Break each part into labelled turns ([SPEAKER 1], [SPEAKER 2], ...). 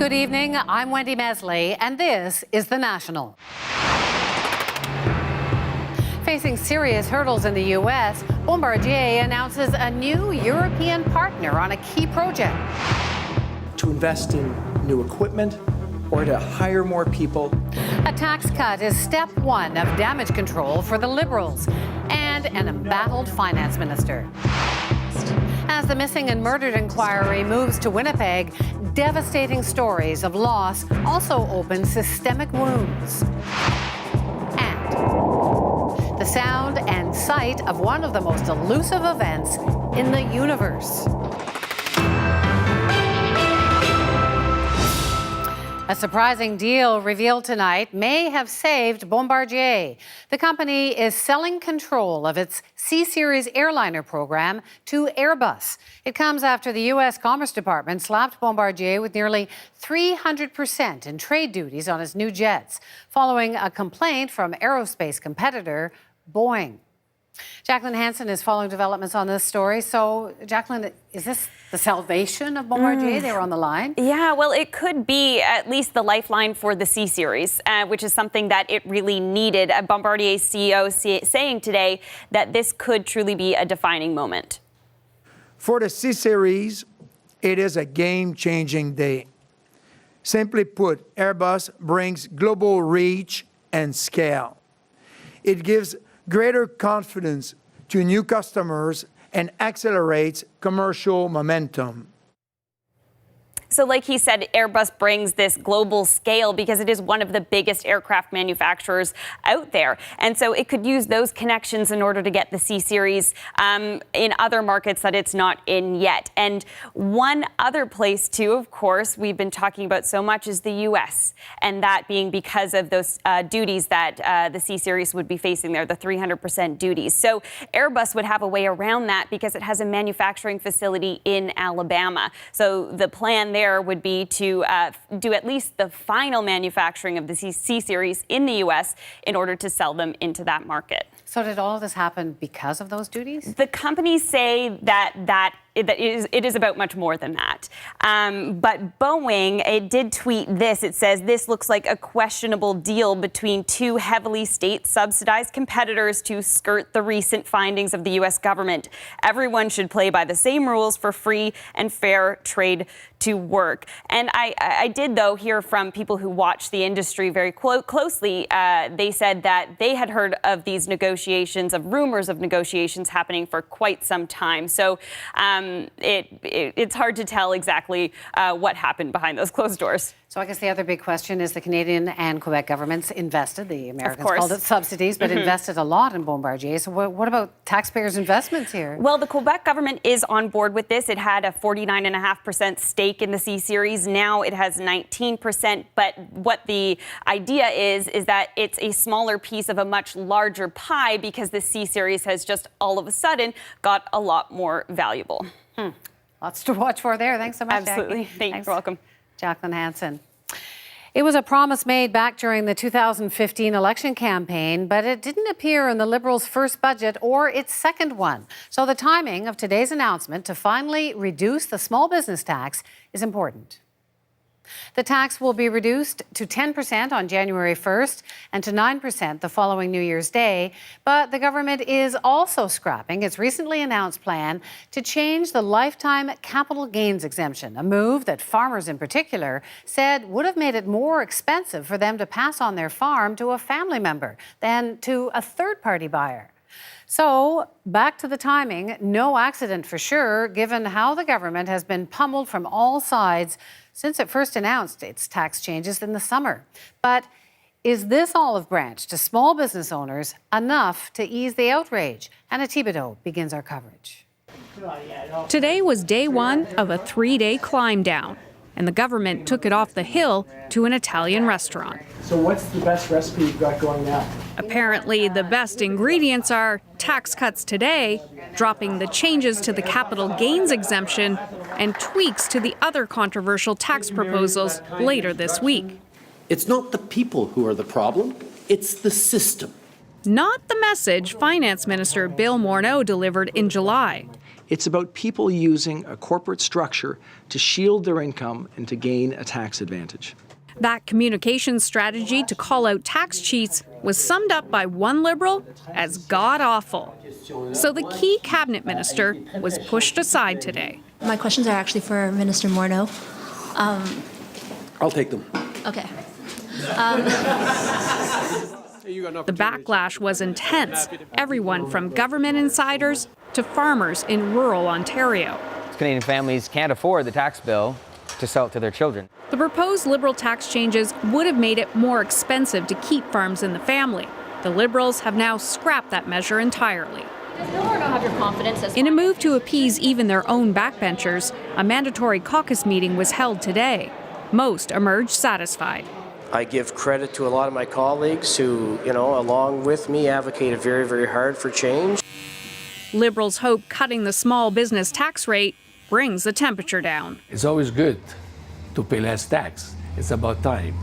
[SPEAKER 1] Good evening, I'm Wendy Mesley, and this is The National. Facing serious hurdles in the U.S., Bombardier announces a new European partner on a key project.
[SPEAKER 2] To invest in new equipment or to hire more people.
[SPEAKER 1] A tax cut is step one of damage control for the Liberals and an embattled finance minister. As the missing and murdered inquiry moves to Winnipeg, devastating stories of loss also open systemic wounds. And the sound and sight of one of the most elusive events in the universe. A surprising deal revealed tonight may have saved Bombardier. The company is selling control of its C-Series airliner program to Airbus. It comes after the U.S. Commerce Department slapped Bombardier with nearly 300% in trade duties on its new jets, following a complaint from aerospace competitor Boeing. Jacqueline Hansen is following developments on this story. So, Jacqueline, is this the salvation of Bombardier? They were on the line.
[SPEAKER 3] Yeah, well, it could be at least the lifeline for the C-Series, which is something that it really needed. Bombardier's CEO saying today that this could truly be a defining moment.
[SPEAKER 4] For the C-Series, it is a game-changing day. Simply put, Airbus brings global reach and scale. It gives greater confidence to new customers and accelerates commercial momentum.
[SPEAKER 3] So like he said, Airbus brings this global scale because it is one of the biggest aircraft manufacturers out there. And so it could use those connections in order to get the C-Series in other markets that it's not in yet. And one other place, too, of course, we've been talking about so much is the U.S. And that being because of those duties that the C-Series would be facing there, the 300% duties. So Airbus would have a way around that because it has a manufacturing facility in Alabama. So the plan there would be to do at least the final manufacturing of the C-Series in the U.S. in order to sell them into that market.
[SPEAKER 1] So did all of this happen because of those duties?
[SPEAKER 3] The companies say that it is about much more than that. But Boeing, it did tweet this. It says, this looks like a questionable deal between two heavily state-subsidized competitors to skirt the recent findings of the U.S. government. Everyone should play by the same rules for free and fair trade to work. And I did, though, hear from people who watch the industry very closely. They said that they had heard of these negotiations, of rumors of negotiations happening for quite some time. So it's hard to tell exactly what happened behind those closed doors.
[SPEAKER 1] So I guess the other big question is the Canadian and Quebec governments invested, the Americans called it subsidies, but invested a lot in Bombardier. So what about taxpayers' investments here?
[SPEAKER 3] Well, the Quebec government is on board with this. It had a 49.5% stake in the C-Series. Now it has 19%. But what the idea is that it's a smaller piece of a much larger pie because the C-Series has just all of a sudden got a lot more valuable.
[SPEAKER 1] Lots to watch for there. Thanks so much,
[SPEAKER 3] Absolutely.
[SPEAKER 1] Jackie.
[SPEAKER 3] Thanks. You're welcome.
[SPEAKER 1] Jacqueline Hansen. It was a promise made back during the 2015 election campaign, but it didn't appear in the Liberals' first budget or its second one. So the timing of today's announcement to finally reduce the small business tax is important. The tax will be reduced to 10% on January 1st and to 9% the following New Year's Day. But the government is also scrapping its recently announced plan to change the lifetime capital gains exemption, a move that farmers in particular said would have made it more expensive for them to pass on their farm to a family member than to a third-party buyer. So, back to the timing, no accident for sure, given how the government has been pummeled from all sides since it first announced its tax changes in the summer. But is this olive branch to small business owners enough to ease the outrage? Anna Thibodeau begins our coverage.
[SPEAKER 5] Today was day one of a 3-day climb down, and the government took it off the hill to an Italian restaurant.
[SPEAKER 2] So what's the best recipe you've got going now?
[SPEAKER 5] Apparently, the best ingredients are tax cuts today, dropping the changes to the capital gains exemption, and tweaks to the other controversial tax proposals later this week.
[SPEAKER 6] It's not the people who are the problem, it's the system.
[SPEAKER 5] Not the message Finance Minister Bill Morneau delivered in July.
[SPEAKER 2] It's about people using a corporate structure to shield their income and to gain a tax advantage.
[SPEAKER 5] That communication strategy to call out tax cheats was summed up by one Liberal as god-awful. So the key cabinet minister was pushed aside today.
[SPEAKER 7] My questions are actually for Minister Morneau.
[SPEAKER 6] I'll take them.
[SPEAKER 7] Okay.
[SPEAKER 5] The backlash was intense. Everyone from government insiders to farmers in rural Ontario.
[SPEAKER 8] Canadian families can't afford the tax bill to sell it to their children.
[SPEAKER 5] The proposed Liberal tax changes would have made it more expensive to keep farms in the family. The Liberals have now scrapped that measure entirely. In a move to appease even their own backbenchers, a mandatory caucus meeting was held today. Most emerged satisfied.
[SPEAKER 9] I give credit to a lot of my colleagues who, along with me, advocated very, very hard for change.
[SPEAKER 5] Liberals hope cutting the small business tax rate brings the temperature down.
[SPEAKER 10] It's always good to pay less tax. It's about time.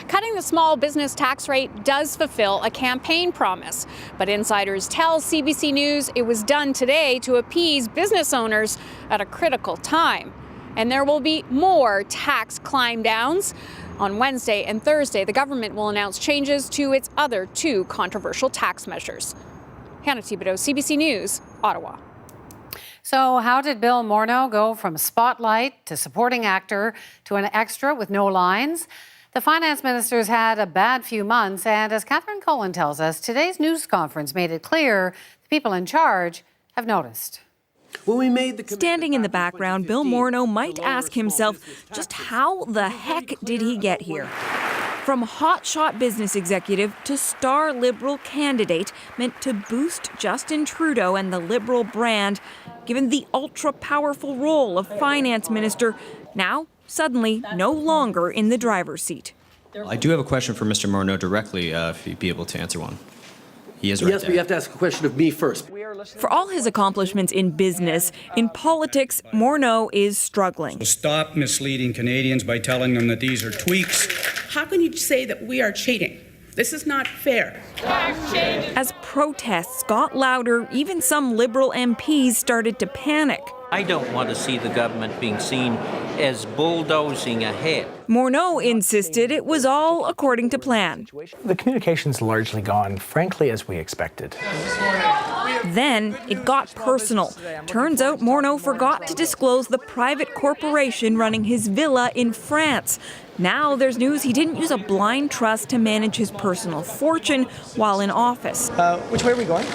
[SPEAKER 5] Cutting the small business tax rate does fulfill a campaign promise, but insiders tell CBC News it was done today to appease business owners at a critical time. And there will be more tax climb downs. On Wednesday and Thursday, the government will announce changes to its other two controversial tax measures. Hannah Thibodeau, CBC News, Ottawa.
[SPEAKER 1] So how did Bill Morneau go from spotlight to supporting actor to an extra with no lines? The finance minister's had a bad few months, and as Catherine Cullen tells us, today's news conference made it clear the people in charge have noticed.
[SPEAKER 11] Standing in the background, Bill Morneau might ask himself, just how the heck did he get here? From hotshot business executive to star Liberal candidate, meant to boost Justin Trudeau and the Liberal brand, given the ultra-powerful role of finance minister, now suddenly no longer in the driver's seat.
[SPEAKER 12] I do have a question for Mr. Morneau directly, if he'd be able to answer one. He is right
[SPEAKER 6] Yes,
[SPEAKER 12] there.
[SPEAKER 6] but you have to ask a question of me first.
[SPEAKER 11] For all his accomplishments in business, in politics, Morneau is struggling.
[SPEAKER 13] Stop misleading Canadians by telling them that these are tweaks.
[SPEAKER 14] How can you say that we are cheating? This is not fair.
[SPEAKER 11] As protests got louder, even some Liberal MPs started to panic.
[SPEAKER 15] I don't want to see the government being seen as bulldozing ahead.
[SPEAKER 11] Morneau insisted it was all according to plan.
[SPEAKER 2] The communication's largely gone, frankly, as we expected.
[SPEAKER 11] Then it got personal. Turns out Morneau forgot to disclose the private corporation running his villa in France. Now there's news he didn't use a blind trust to manage his personal fortune while in office.
[SPEAKER 2] Which way are we going?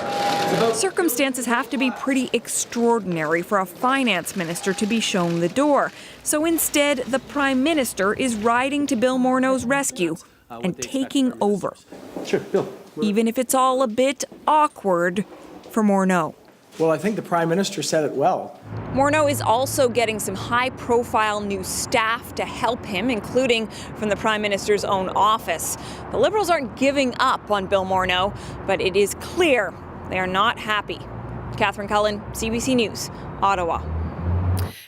[SPEAKER 11] Circumstances have to be pretty extraordinary for a finance minister to be shown the door. So instead, the Prime Minister is riding to Bill Morneau's rescue and taking over.
[SPEAKER 6] Sure, Bill.
[SPEAKER 11] Even if it's all a bit awkward for Morneau.
[SPEAKER 2] Well, I think the Prime Minister said it well.
[SPEAKER 11] Morneau is also getting some high-profile new staff to help him, including from the Prime Minister's own office. The Liberals aren't giving up on Bill Morneau, but it is clear they are not happy. Catherine Cullen, CBC News, Ottawa.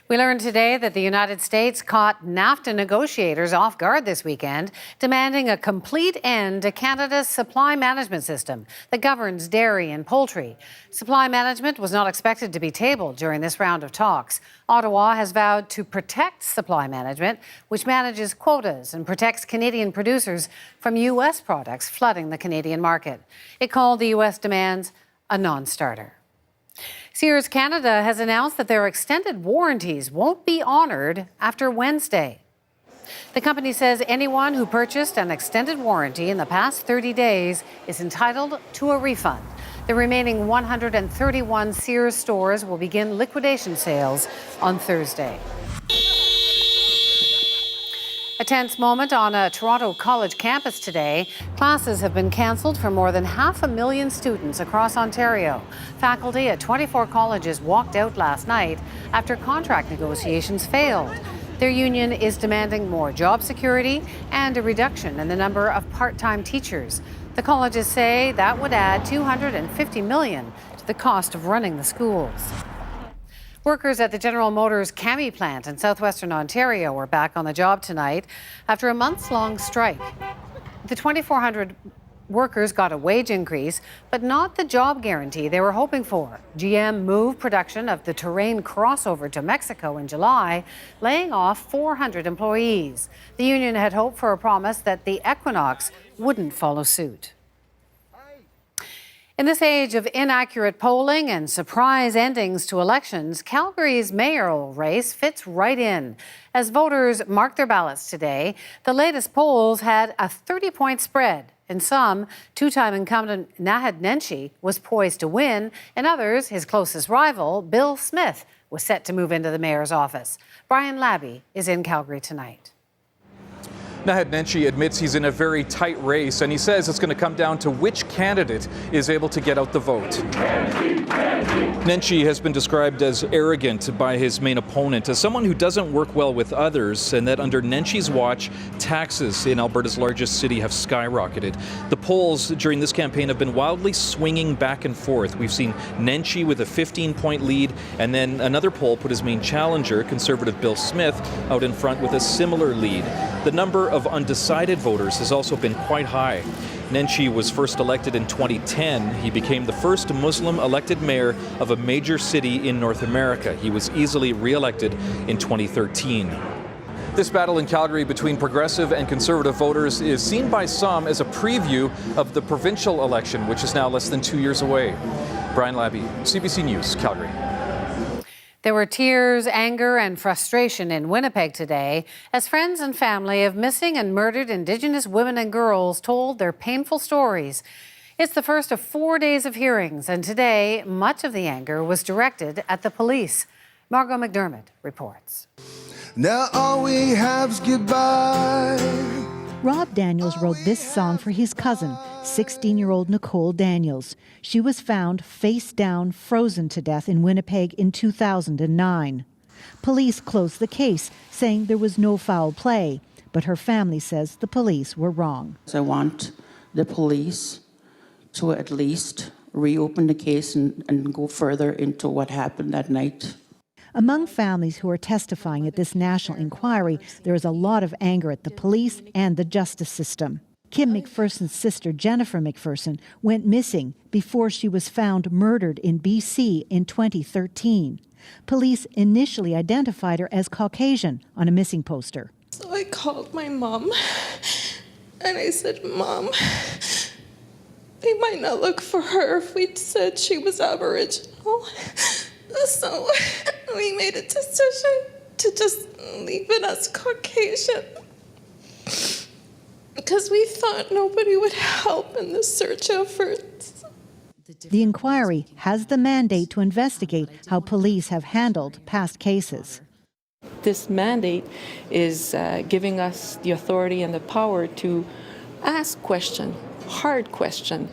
[SPEAKER 1] We learned today that the United States caught NAFTA negotiators off guard this weekend, demanding a complete end to Canada's supply management system that governs dairy and poultry. Supply management was not expected to be tabled during this round of talks. Ottawa has vowed to protect supply management, which manages quotas and protects Canadian producers from U.S. products flooding the Canadian market. It called the U.S. demands a non-starter. Sears Canada has announced that their extended warranties won't be honored after Wednesday. The company says anyone who purchased an extended warranty in the past 30 days is entitled to a refund. The remaining 131 Sears stores will begin liquidation sales on Thursday. A tense moment on a Toronto college campus today. Classes have been cancelled for more than 500,000 students across Ontario. Faculty at 24 colleges walked out last night after contract negotiations failed. Their union is demanding more job security and a reduction in the number of part-time teachers. The colleges say that would add $250 million to the cost of running the schools. Workers at the General Motors Cami plant in southwestern Ontario are back on the job tonight after a months-long strike. The 2,400 Workers got a wage increase, but not the job guarantee they were hoping for. GM moved production of the Terrain crossover to Mexico in July, laying off 400 employees. The union had hoped for a promise that the Equinox wouldn't follow suit. In this age of inaccurate polling and surprise endings to elections, Calgary's mayoral race fits right in. As voters marked their ballots today, the latest polls had a 30-point spread. In some, two-time incumbent Naheed Nenshi was poised to win. In others, his closest rival, Bill Smith, was set to move into the mayor's office. Brian Labby is in Calgary tonight.
[SPEAKER 16] Naheed Nenshi admits he's in a very tight race, and he says it's going to come down to which candidate is able to get out the vote. Nenshi has been described as arrogant by his main opponent, as someone who doesn't work well with others, and that under Nenshi's watch, taxes in Alberta's largest city have skyrocketed. The polls during this campaign have been wildly swinging back and forth. We've seen Nenshi with a 15-point lead, and then another poll put his main challenger, Conservative Bill Smith, out in front with a similar lead. The number of undecided voters has also been quite high. Nenshi was first elected in 2010. He became the first Muslim elected mayor of a major city in North America. He was easily re-elected in 2013. This battle in Calgary between progressive and conservative voters is seen by some as a preview of the provincial election, which is now less than 2 years away. Brian Labby, CBC News, Calgary.
[SPEAKER 1] There were tears, anger, and frustration in Winnipeg today as friends and family of missing and murdered Indigenous women and girls told their painful stories. It's the first of 4 days of hearings, and today much of the anger was directed at the police. Margot McDermott reports.
[SPEAKER 17] Now all we have's goodbye.
[SPEAKER 18] Rob Daniels wrote this song for his cousin, 16-year-old Nicole Daniels. She was found face down, frozen to death in Winnipeg in 2009. Police closed the case, saying there was no foul play, but her family says the police were wrong.
[SPEAKER 19] I want the police to at least reopen the case and go further into what happened that night.
[SPEAKER 18] Among families who are testifying at this national inquiry, there is a lot of anger at the police and the justice system. Kim McPherson's sister, Jennifer McPherson, went missing before she was found murdered in BC in 2013. Police initially identified her as Caucasian on a missing poster.
[SPEAKER 20] So I called my mom and I said, Mom, they might not look for her if we said she was Aboriginal. So we made a decision to just leave it as Caucasian because we thought nobody would help in the search efforts.
[SPEAKER 18] The inquiry has the mandate to investigate how police have handled past cases.
[SPEAKER 21] This mandate is giving us the authority and the power to ask questions, hard questions.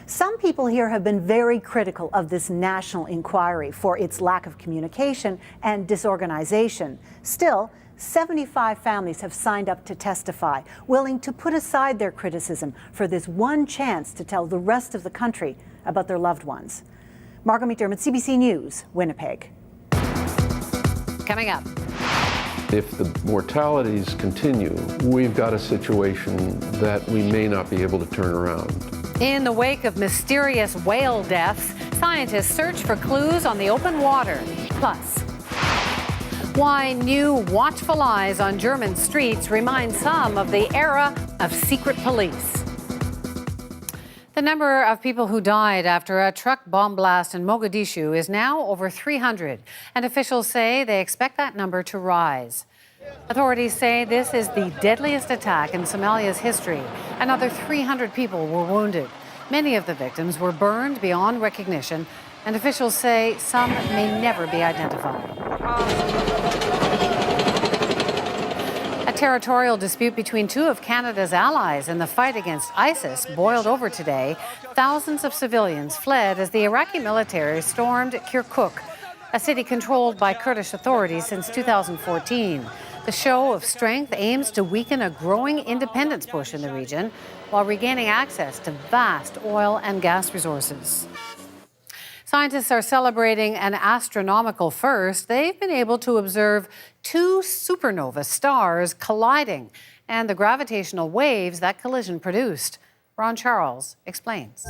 [SPEAKER 22] Some people here have been very critical of this national inquiry for its lack of communication and disorganization. Still, 75 families have signed up to testify, willing to put aside their criticism for this one chance to tell the rest of the country about their loved ones. Margot McDermott, CBC News, Winnipeg.
[SPEAKER 1] Coming up.
[SPEAKER 23] If the mortalities continue, we've got a situation that we may not be able to turn around.
[SPEAKER 1] In the wake of mysterious whale deaths, scientists search for clues on the open water. Plus, why new watchful eyes on German streets remind some of the era of secret police. The number of people who died after a truck bomb blast in Mogadishu is now over 300, and officials say they expect that number to rise. Authorities say this is the deadliest attack in Somalia's history. Another 300 people were wounded. Many of the victims were burned beyond recognition, and officials say some may never be identified. A territorial dispute between two of Canada's allies in the fight against ISIS boiled over today. Thousands of civilians fled as the Iraqi military stormed Kirkuk, a city controlled by Kurdish authorities since 2014. The show of strength aims to weaken a growing independence push in the region while regaining access to vast oil and gas resources. Scientists are celebrating an astronomical first. They've been able to observe two supernova stars colliding and the gravitational waves that collision produced. Ron Charles explains.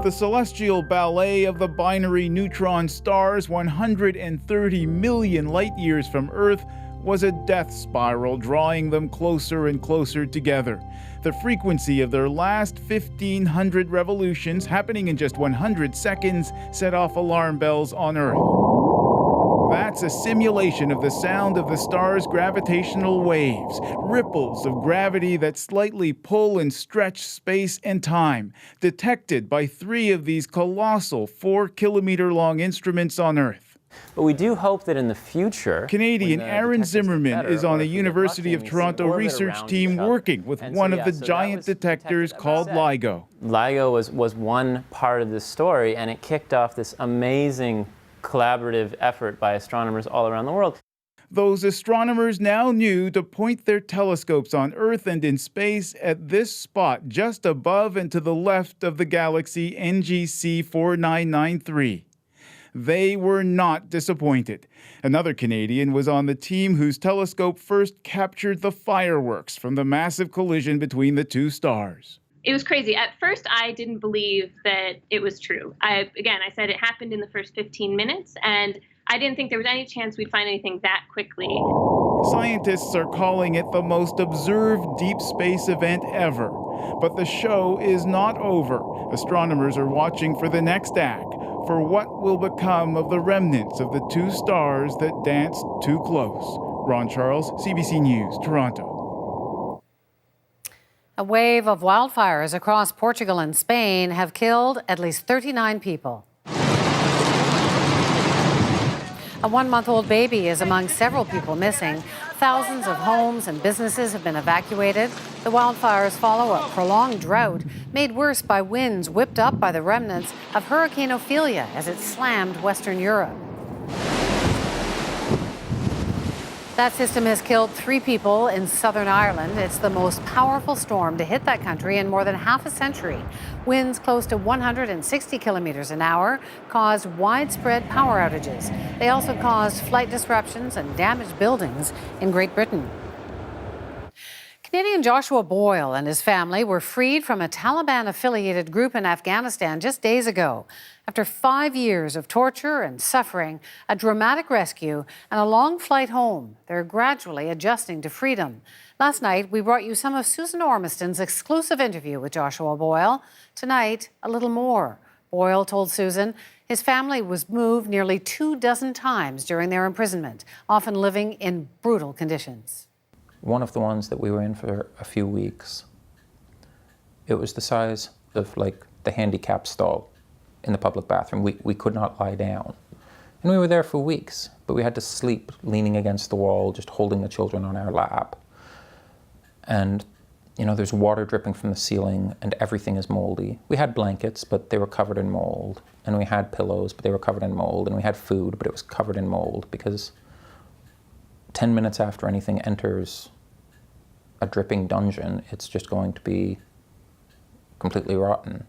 [SPEAKER 3] The celestial ballet of the binary neutron stars 130 million light-years from Earth was a death spiral, drawing them closer and closer together. The frequency of their last 1,500 revolutions, happening in just 100 seconds, set off alarm bells on Earth. That's a simulation of the sound of the star's gravitational waves, ripples of gravity that slightly pull and stretch space and time, detected by 3 of these colossal 4-kilometer-long instruments on Earth.
[SPEAKER 4] But we do hope that in the future...
[SPEAKER 3] Canadian Aaron Zimmerman is on the University of Toronto research team working with one of the giant detectors called LIGO.
[SPEAKER 4] LIGO was one part of this story, and it kicked off this amazing collaborative effort by astronomers all around the world.
[SPEAKER 3] Those astronomers now knew to point their telescopes on Earth and in space at this spot just above and to the left of the galaxy NGC 4993. They were not disappointed. Another Canadian was on the team whose telescope first captured the fireworks from the massive collision between the 2 stars.
[SPEAKER 7] It was crazy. At first, I didn't believe that it was true. I said it happened in the first 15 minutes, and I didn't think there was any chance we'd find anything that quickly.
[SPEAKER 3] Scientists are calling it the most observed deep space event ever. But the show is not over. Astronomers are watching for the next act, for what will become of the remnants of the 2 stars that danced too close. Ron Charles, CBC News, Toronto.
[SPEAKER 1] A wave of wildfires across Portugal and Spain have killed at least 39 people. A 1-month-old baby is among several people missing. Thousands of homes and businesses have been evacuated. The wildfires follow a prolonged drought made worse by winds whipped up by the remnants of Hurricane Ophelia as it slammed Western Europe. That system has killed 3 people in Southern Ireland. It's the most powerful storm to hit that country in more than half a century. Winds close to 160 kilometers an hour caused widespread power outages. They also caused flight disruptions and damaged buildings in Great Britain. Canadian Joshua Boyle and his family were freed from a Taliban-affiliated group in Afghanistan just days ago. After 5 years of torture and suffering, a dramatic rescue, and a long flight home, they're gradually adjusting to freedom. Last night, we brought you some of Susan Ormiston's exclusive interview with Joshua Boyle. Tonight, a little more. Boyle told Susan his family was moved nearly 24 times during their imprisonment, often living in brutal conditions.
[SPEAKER 24] One of the ones that we were in for a few weeks, it was the size of like the handicap stall in the public bathroom. We could not lie down. And we were there for weeks, but we had to sleep leaning against the wall, just holding the children on our lap. And, you know, there's water dripping from the ceiling and everything is moldy. We had blankets, but they were covered in mold. And we had pillows, but they were covered in mold. And we had food, but it was covered in mold because 10 minutes after anything enters a dripping dungeon, it's just going to be completely rotten.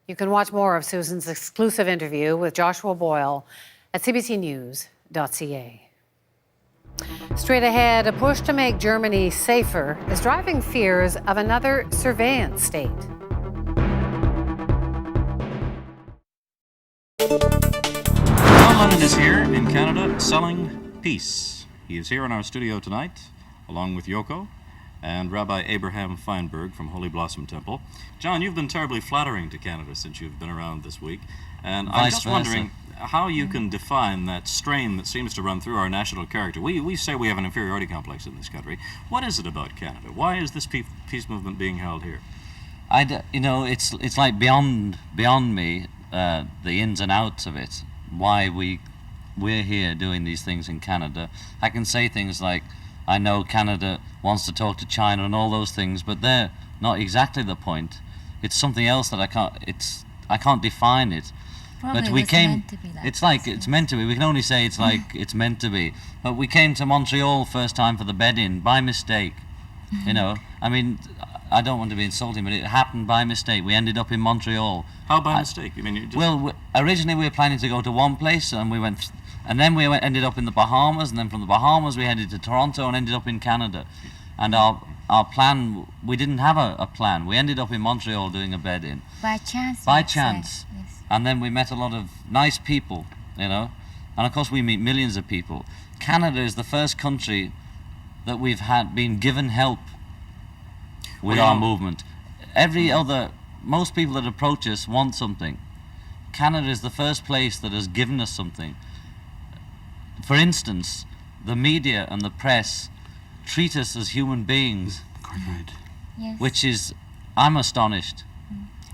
[SPEAKER 1] You can watch more of Susan's exclusive interview with Joshua Boyle at cbcnews.ca. Straight ahead, a push to make Germany safer is driving fears of another surveillance state.
[SPEAKER 25] John Lennon is here in Canada selling peace. He is here in our studio tonight, along with Yoko and Rabbi Abraham Feinberg from Holy Blossom Temple. John, you've been terribly flattering to Canada since you've been around this week. And I'm just wondering how you can define that strain that seems to run through our national character. We say we have an inferiority complex in this country. What is it about Canada? Why is this peace movement being held here?
[SPEAKER 26] It's like beyond me, the ins and outs of it. Why we're here doing these things in Canada. I can say things like, I know Canada wants to talk to China and all those things, but they're not exactly the point. It's something else that I can't define it.
[SPEAKER 27] Probably
[SPEAKER 26] but we came.
[SPEAKER 27] Meant to be that
[SPEAKER 26] it's like it's meant to be. We can only say it's like it's meant to be. But we came to Montreal first time for the bed-in by mistake. You know, I mean, I don't want to be insulting, but it happened by mistake. We ended up in Montreal.
[SPEAKER 25] How by mistake? You mean you just...
[SPEAKER 26] Well, originally we were planning to go to one place, and we went. And then we ended up in the Bahamas, and then from the Bahamas we headed to Toronto and ended up in Canada. And our plan, we didn't have a plan. We ended up in Montreal doing a bed-in.
[SPEAKER 5] By chance.
[SPEAKER 26] By chance. Yes. And then we met a lot of nice people, you know. And of course we meet millions of people. Canada is the first country that we've been given help with our movement. Most people that approach us want something. Canada is the first place that has given us something. For instance, the media and the press treat us as human beings,
[SPEAKER 5] Yes.
[SPEAKER 26] which is, I'm astonished.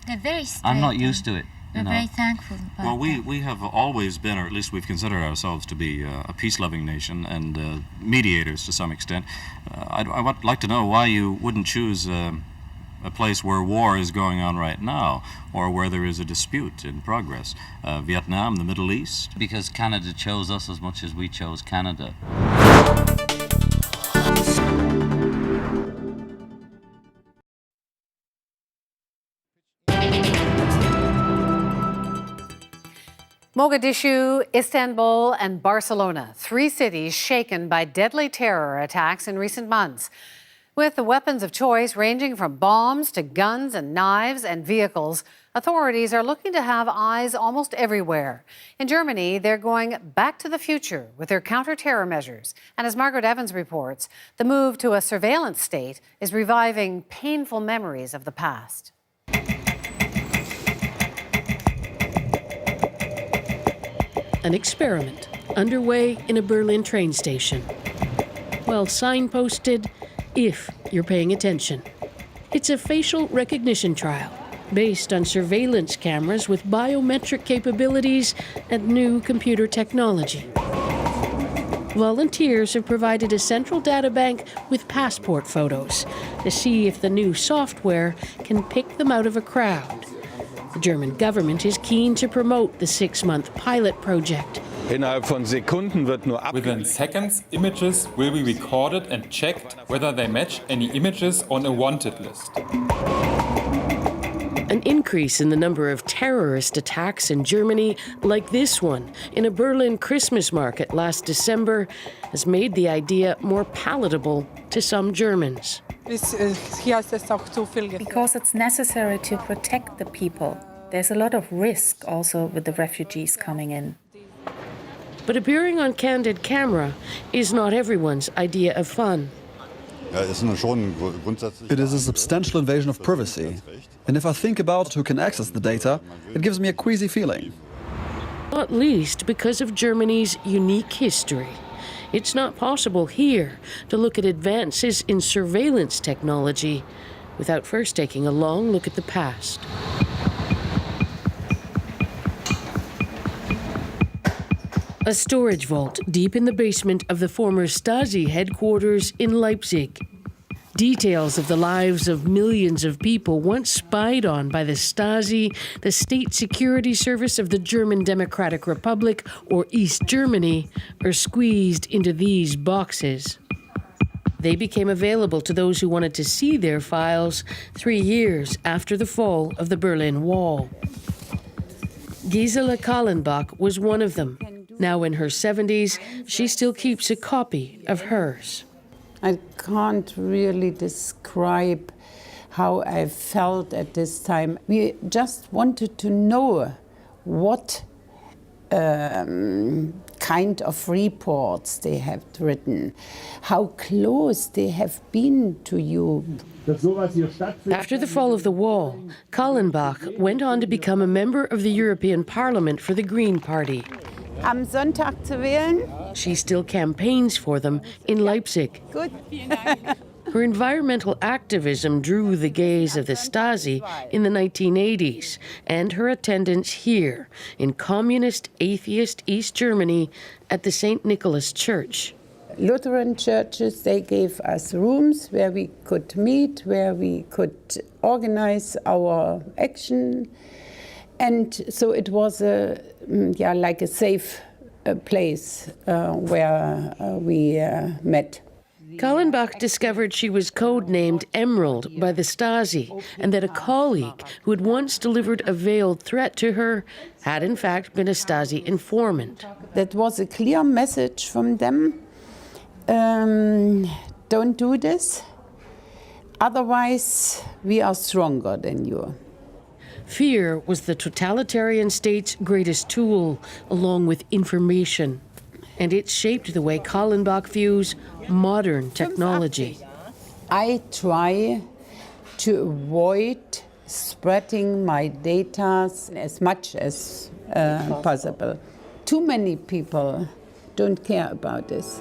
[SPEAKER 5] They're very straight.
[SPEAKER 26] I'm not used to it.
[SPEAKER 5] We're very thankful about
[SPEAKER 25] Well,
[SPEAKER 5] that.
[SPEAKER 25] we have always been, or at least we've considered ourselves to be a peace-loving nation and mediators to some extent. I would like to know why you wouldn't choose a place where war is going on right now, or where there is a dispute in progress. Vietnam, the Middle East.
[SPEAKER 26] Because Canada chose us as much as we chose Canada.
[SPEAKER 1] Mogadishu, Istanbul, and Barcelona, 3 cities shaken by deadly terror attacks in recent months. With the weapons of choice ranging from bombs to guns and knives and vehicles, authorities are looking to have eyes almost everywhere. In Germany, they're going back to the future with their counter-terror measures. And as Margaret Evans reports, the move to a surveillance state is reviving painful memories of the past.
[SPEAKER 8] An experiment underway in a Berlin train station. Well signposted, if you're paying attention. It's a facial recognition trial based on surveillance cameras with biometric capabilities and new computer technology. Volunteers have provided a central data bank with passport photos to see if the new software can pick them out of a crowd. The German government is keen to promote the 6-month pilot project.
[SPEAKER 9] Within seconds, images will be recorded and checked whether they match any images on a wanted list.
[SPEAKER 8] An increase in the number of terrorist attacks in Germany, like this one in a Berlin Christmas market last December, has made the idea more palatable to some Germans.
[SPEAKER 10] Because it's necessary to protect the people. There's a lot of risk also with the refugees coming in.
[SPEAKER 8] But appearing on candid camera is not everyone's idea of fun.
[SPEAKER 12] It is a substantial invasion of privacy. And if I think about who can access the data, it gives me a queasy feeling.
[SPEAKER 8] Not least because of Germany's unique history. It's not possible here to look at advances in surveillance technology without first taking a long look at the past. A storage vault deep in the basement of the former Stasi headquarters in Leipzig. Details of the lives of millions of people once spied on by the Stasi, the State Security Service of the German Democratic Republic, or East Germany, are squeezed into these boxes. They became available to those who wanted to see their files 3 years after the fall of the Berlin Wall. Gisela Kallenbach was one of them. Now in her 70s, she still keeps a copy of hers.
[SPEAKER 13] I can't really describe how I felt at this time. We just wanted to know what kind of reports they have written, how close they have been to you.
[SPEAKER 8] After the fall of the wall, Kallenbach went on to become a member of the European Parliament for the Green Party.
[SPEAKER 13] Am Sonntag zu wählen?
[SPEAKER 8] She still campaigns for them in Leipzig.
[SPEAKER 13] Good.
[SPEAKER 8] Her environmental activism drew the gaze of the Stasi in the 1980s, and her attendance here in communist, atheist East Germany at the St. Nicholas Church.
[SPEAKER 13] Lutheran churches, they gave us rooms where we could meet, where we could organize our action. And so it was like a safe place where we met.
[SPEAKER 8] Kallenbach discovered she was codenamed Emerald by the Stasi, and that a colleague who had once delivered a veiled threat to her had in fact been a Stasi informant.
[SPEAKER 13] That was a clear message from them. Don't do this. Otherwise, we are stronger than you.
[SPEAKER 8] Fear was the totalitarian state's greatest tool, along with information. And it shaped the way Kallenbach views modern technology.
[SPEAKER 13] I try to avoid spreading my data as much as possible. Too many people don't care about this.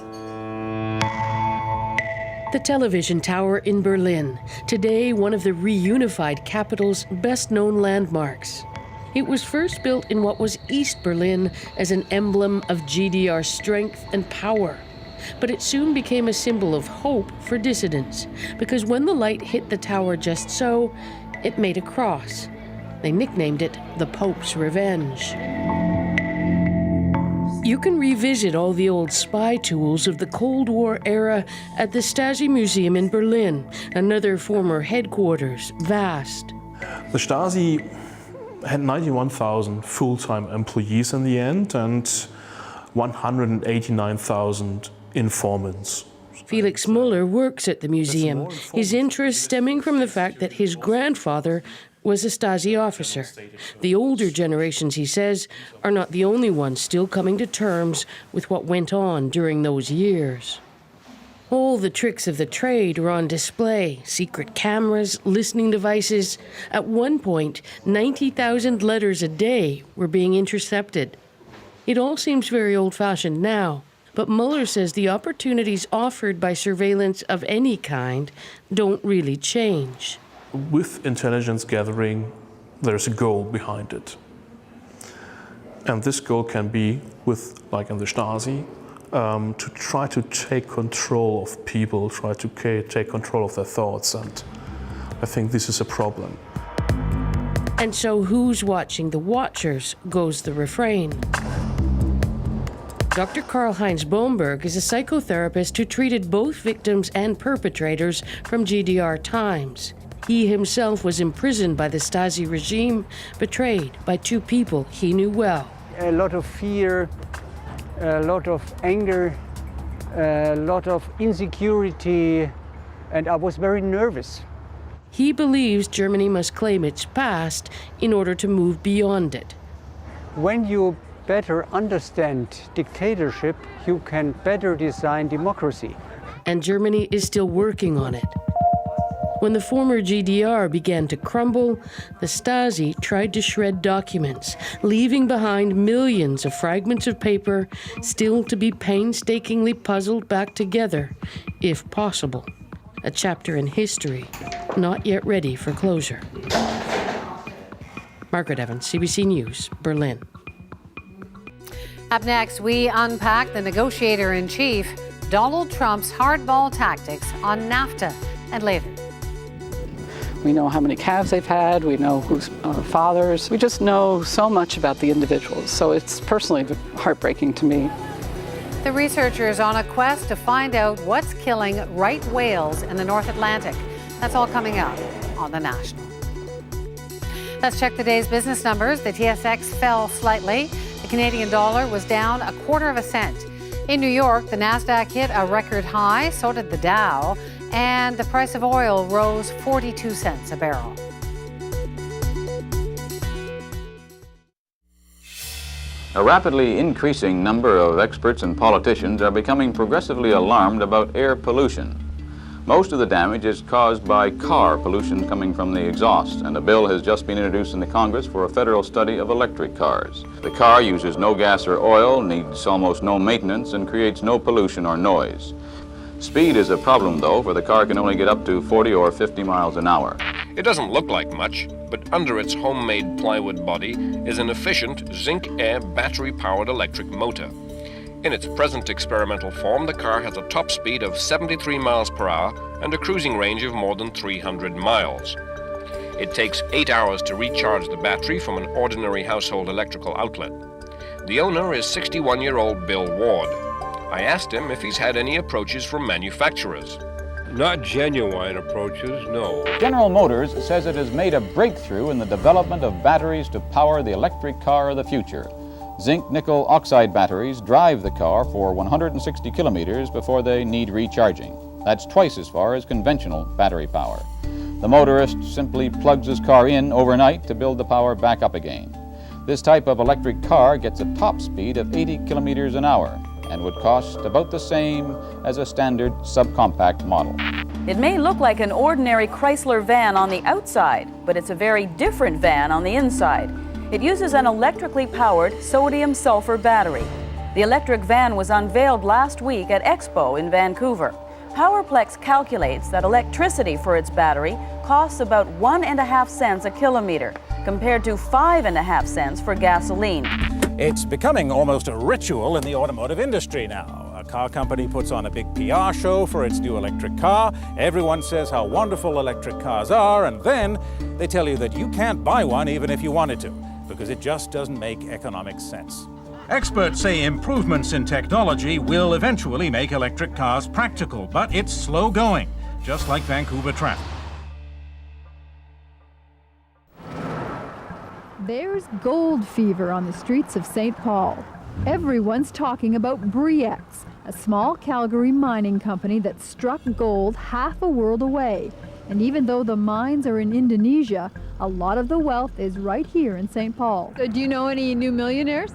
[SPEAKER 8] The television tower in Berlin, today one of the reunified capital's best-known landmarks. It was first built in what was East Berlin as an emblem of GDR strength and power. But it soon became a symbol of hope for dissidents, because when the light hit the tower just so, it made a cross. They nicknamed it the Pope's Revenge. You can revisit all the old spy tools of the Cold War era at the Stasi Museum in Berlin, another former headquarters, vast.
[SPEAKER 2] The Stasi had 91,000 full-time employees in the end and 189,000 informants.
[SPEAKER 8] Felix Muller works at the museum, his interest stemming from the fact that his grandfather was a Stasi officer. The older generations, he says, are not the only ones still coming to terms with what went on during those years. All the tricks of the trade are on display: secret cameras, listening devices. At one point, 90,000 letters a day were being intercepted. It all seems very old-fashioned now, but Muller says the opportunities offered by surveillance of any kind don't really change.
[SPEAKER 2] With intelligence gathering, there's a goal behind it. And this goal can be, with, like in the Stasi, to try to take control of people, try to take control of their thoughts, and I think this is a problem.
[SPEAKER 8] And so who's watching the watchers goes the refrain. Dr. Karl-Heinz Bomberg is a psychotherapist who treated both victims and perpetrators from GDR times. He himself was imprisoned by the Stasi regime, betrayed by two people he knew well.
[SPEAKER 6] A lot of fear, a lot of anger, a lot of insecurity, and I was very nervous.
[SPEAKER 8] He believes Germany must claim its past in order to move beyond it.
[SPEAKER 6] When you better understand dictatorship, you can better design democracy.
[SPEAKER 8] And Germany is still working on it. When the former GDR began to crumble, the Stasi tried to shred documents, leaving behind millions of fragments of paper still to be painstakingly puzzled back together, if possible. A chapter in history not yet ready for closure. Margaret Evans, CBC News, Berlin.
[SPEAKER 1] Up next, we unpack the negotiator-in-chief, Donald Trump's hardball tactics on NAFTA, and later.
[SPEAKER 11] We know how many calves they've had, we know who's fathers. We just know so much about the individuals, so it's personally heartbreaking to me.
[SPEAKER 1] The researchers on a quest to find out what's killing right whales in the North Atlantic. That's all coming up on The National. Let's check the day's business numbers. The TSX fell slightly. The Canadian dollar was down 1/4 cent. In New York, the Nasdaq hit a record high, so did the Dow, and the price of oil rose 42 cents a barrel.
[SPEAKER 14] A rapidly increasing number of experts and politicians are becoming progressively alarmed about air pollution. Most of the damage is caused by car pollution coming from the exhaust, and a bill has just been introduced in the Congress for a federal study of electric cars. The car uses no gas or oil, needs almost no maintenance, and creates no pollution or noise. Speed is a problem, though, for the car can only get up to 40 or 50 miles an hour.
[SPEAKER 15] It doesn't look like much, but under its homemade plywood body is an efficient zinc-air battery-powered electric motor. In its present experimental form, the car has a top speed of 73 miles per hour and a cruising range of more than 300 miles. It takes 8 hours to recharge the battery from an ordinary household electrical outlet. The owner is 61-year-old Bill Ward. I asked him if he's had any approaches from manufacturers.
[SPEAKER 16] Not genuine approaches, no.
[SPEAKER 27] General Motors says it has made a breakthrough in the development of batteries to power the electric car of the future. Zinc-nickel oxide batteries drive the car for 160 kilometers before they need recharging. That's twice as far as conventional battery power. The motorist simply plugs his car in overnight to build the power back up again. This type of electric car gets a top speed of 80 kilometers an hour and would cost about the same as a standard subcompact model.
[SPEAKER 17] It may look like an ordinary Chrysler van on the outside, but it's a very different van on the inside. It uses an electrically powered sodium-sulfur battery. The electric van was unveiled last week at Expo in Vancouver. Powerplex calculates that electricity for its battery costs about 1.5 cents a kilometer, compared to 5.5 cents for gasoline.
[SPEAKER 18] It's becoming almost a ritual in the automotive industry now. A car company puts on a big PR show for its new electric car. Everyone says how wonderful electric cars are, and then they tell you that you can't buy one even if you wanted to, because it just doesn't make economic sense. Experts say improvements in technology will eventually make electric cars practical, but it's slow going, just like Vancouver traffic.
[SPEAKER 19] There's gold fever on the streets of St. Paul. Everyone's talking about Bre-X, a small Calgary mining company that struck gold half a world away. And even though the mines are in Indonesia, a lot of the wealth is right here in St. Paul. So do you know any new millionaires?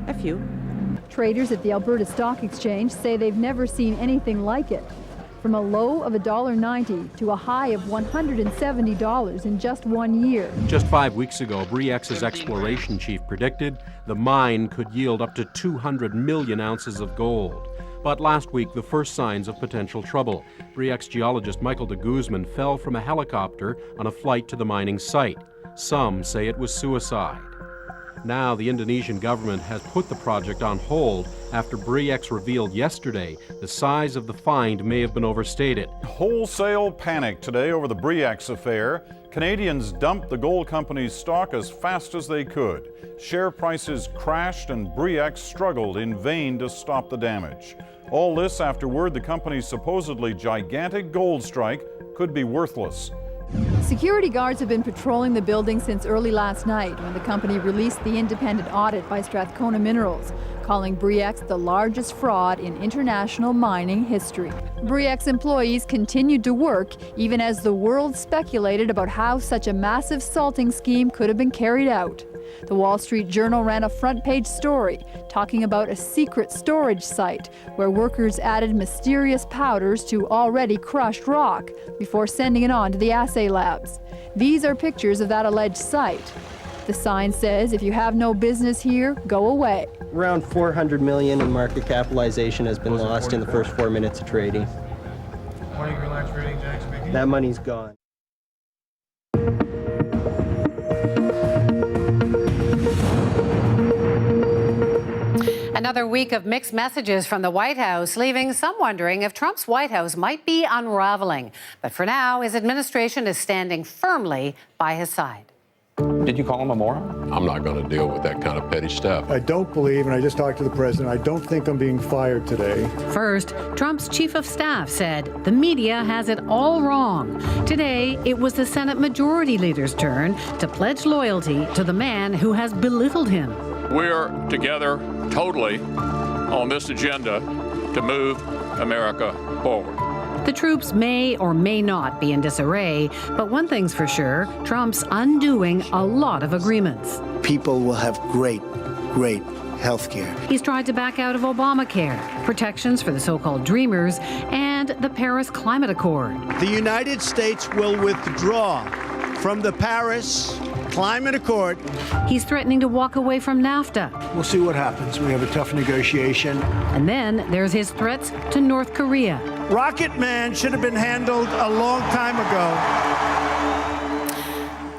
[SPEAKER 17] A few.
[SPEAKER 19] Traders at the Alberta Stock Exchange say they've never seen anything like it. From a low of $1.90 to a high of $170 in just 1 year.
[SPEAKER 20] Just 5 weeks ago, Bre-X's exploration chief predicted the mine could yield up to 200 million ounces of gold. But last week, the first signs of potential trouble. Bre-X geologist Michael de Guzman fell from a helicopter on a flight to the mining site. Some say it was suicide. Now, the Indonesian government has put the project on hold after Bre-X revealed yesterday the size of the find may have been overstated.
[SPEAKER 21] Wholesale panic today over the Bre-X affair. Canadians dumped the gold company's stock as fast as they could. Share prices crashed and Bre-X struggled in vain to stop the damage. All this after word the company's supposedly gigantic gold strike could be worthless.
[SPEAKER 19] Security guards have been patrolling the building since early last night when the company released the independent audit by Strathcona Minerals, calling Bre-X the largest fraud in international mining history. Bre-X employees continued to work even as the world speculated about how such a massive salting scheme could have been carried out. The Wall Street Journal ran a front-page story talking about a secret storage site where workers added mysterious powders to already crushed rock before sending it on to the assay labs. These are pictures of that alleged site. The sign says, if you have no business here, go away.
[SPEAKER 22] Around $400 million in market capitalization has been lost in the first 4 minutes of trading. That money's gone.
[SPEAKER 1] Another week of mixed messages from the White House, leaving some wondering if Trump's White House might be unraveling. But for now, his administration is standing firmly by his side.
[SPEAKER 23] Did you call him a moron? I'm not going to deal with that kind of petty stuff.
[SPEAKER 28] I don't believe, and I just talked to the president, I don't think I'm being fired today.
[SPEAKER 1] First, Trump's chief of staff said the media has it all wrong. Today, it was the Senate Majority Leader's turn to pledge loyalty to the man who has belittled him.
[SPEAKER 29] We're together totally on this agenda to move America forward.
[SPEAKER 1] The troops may or may not be in disarray, but one thing's for sure, Trump's undoing a lot of agreements.
[SPEAKER 30] People will have great health care.
[SPEAKER 1] He's tried to back out of Obamacare, protections for the so-called dreamers, and the Paris Climate Accord.
[SPEAKER 30] The United States will withdraw from the Paris Climate Accord.
[SPEAKER 1] He's threatening to walk away from NAFTA.
[SPEAKER 30] We'll see what happens. We have a tough negotiation.
[SPEAKER 1] And then there's his threats to North Korea.
[SPEAKER 30] Rocket Man should have been handled a long time ago.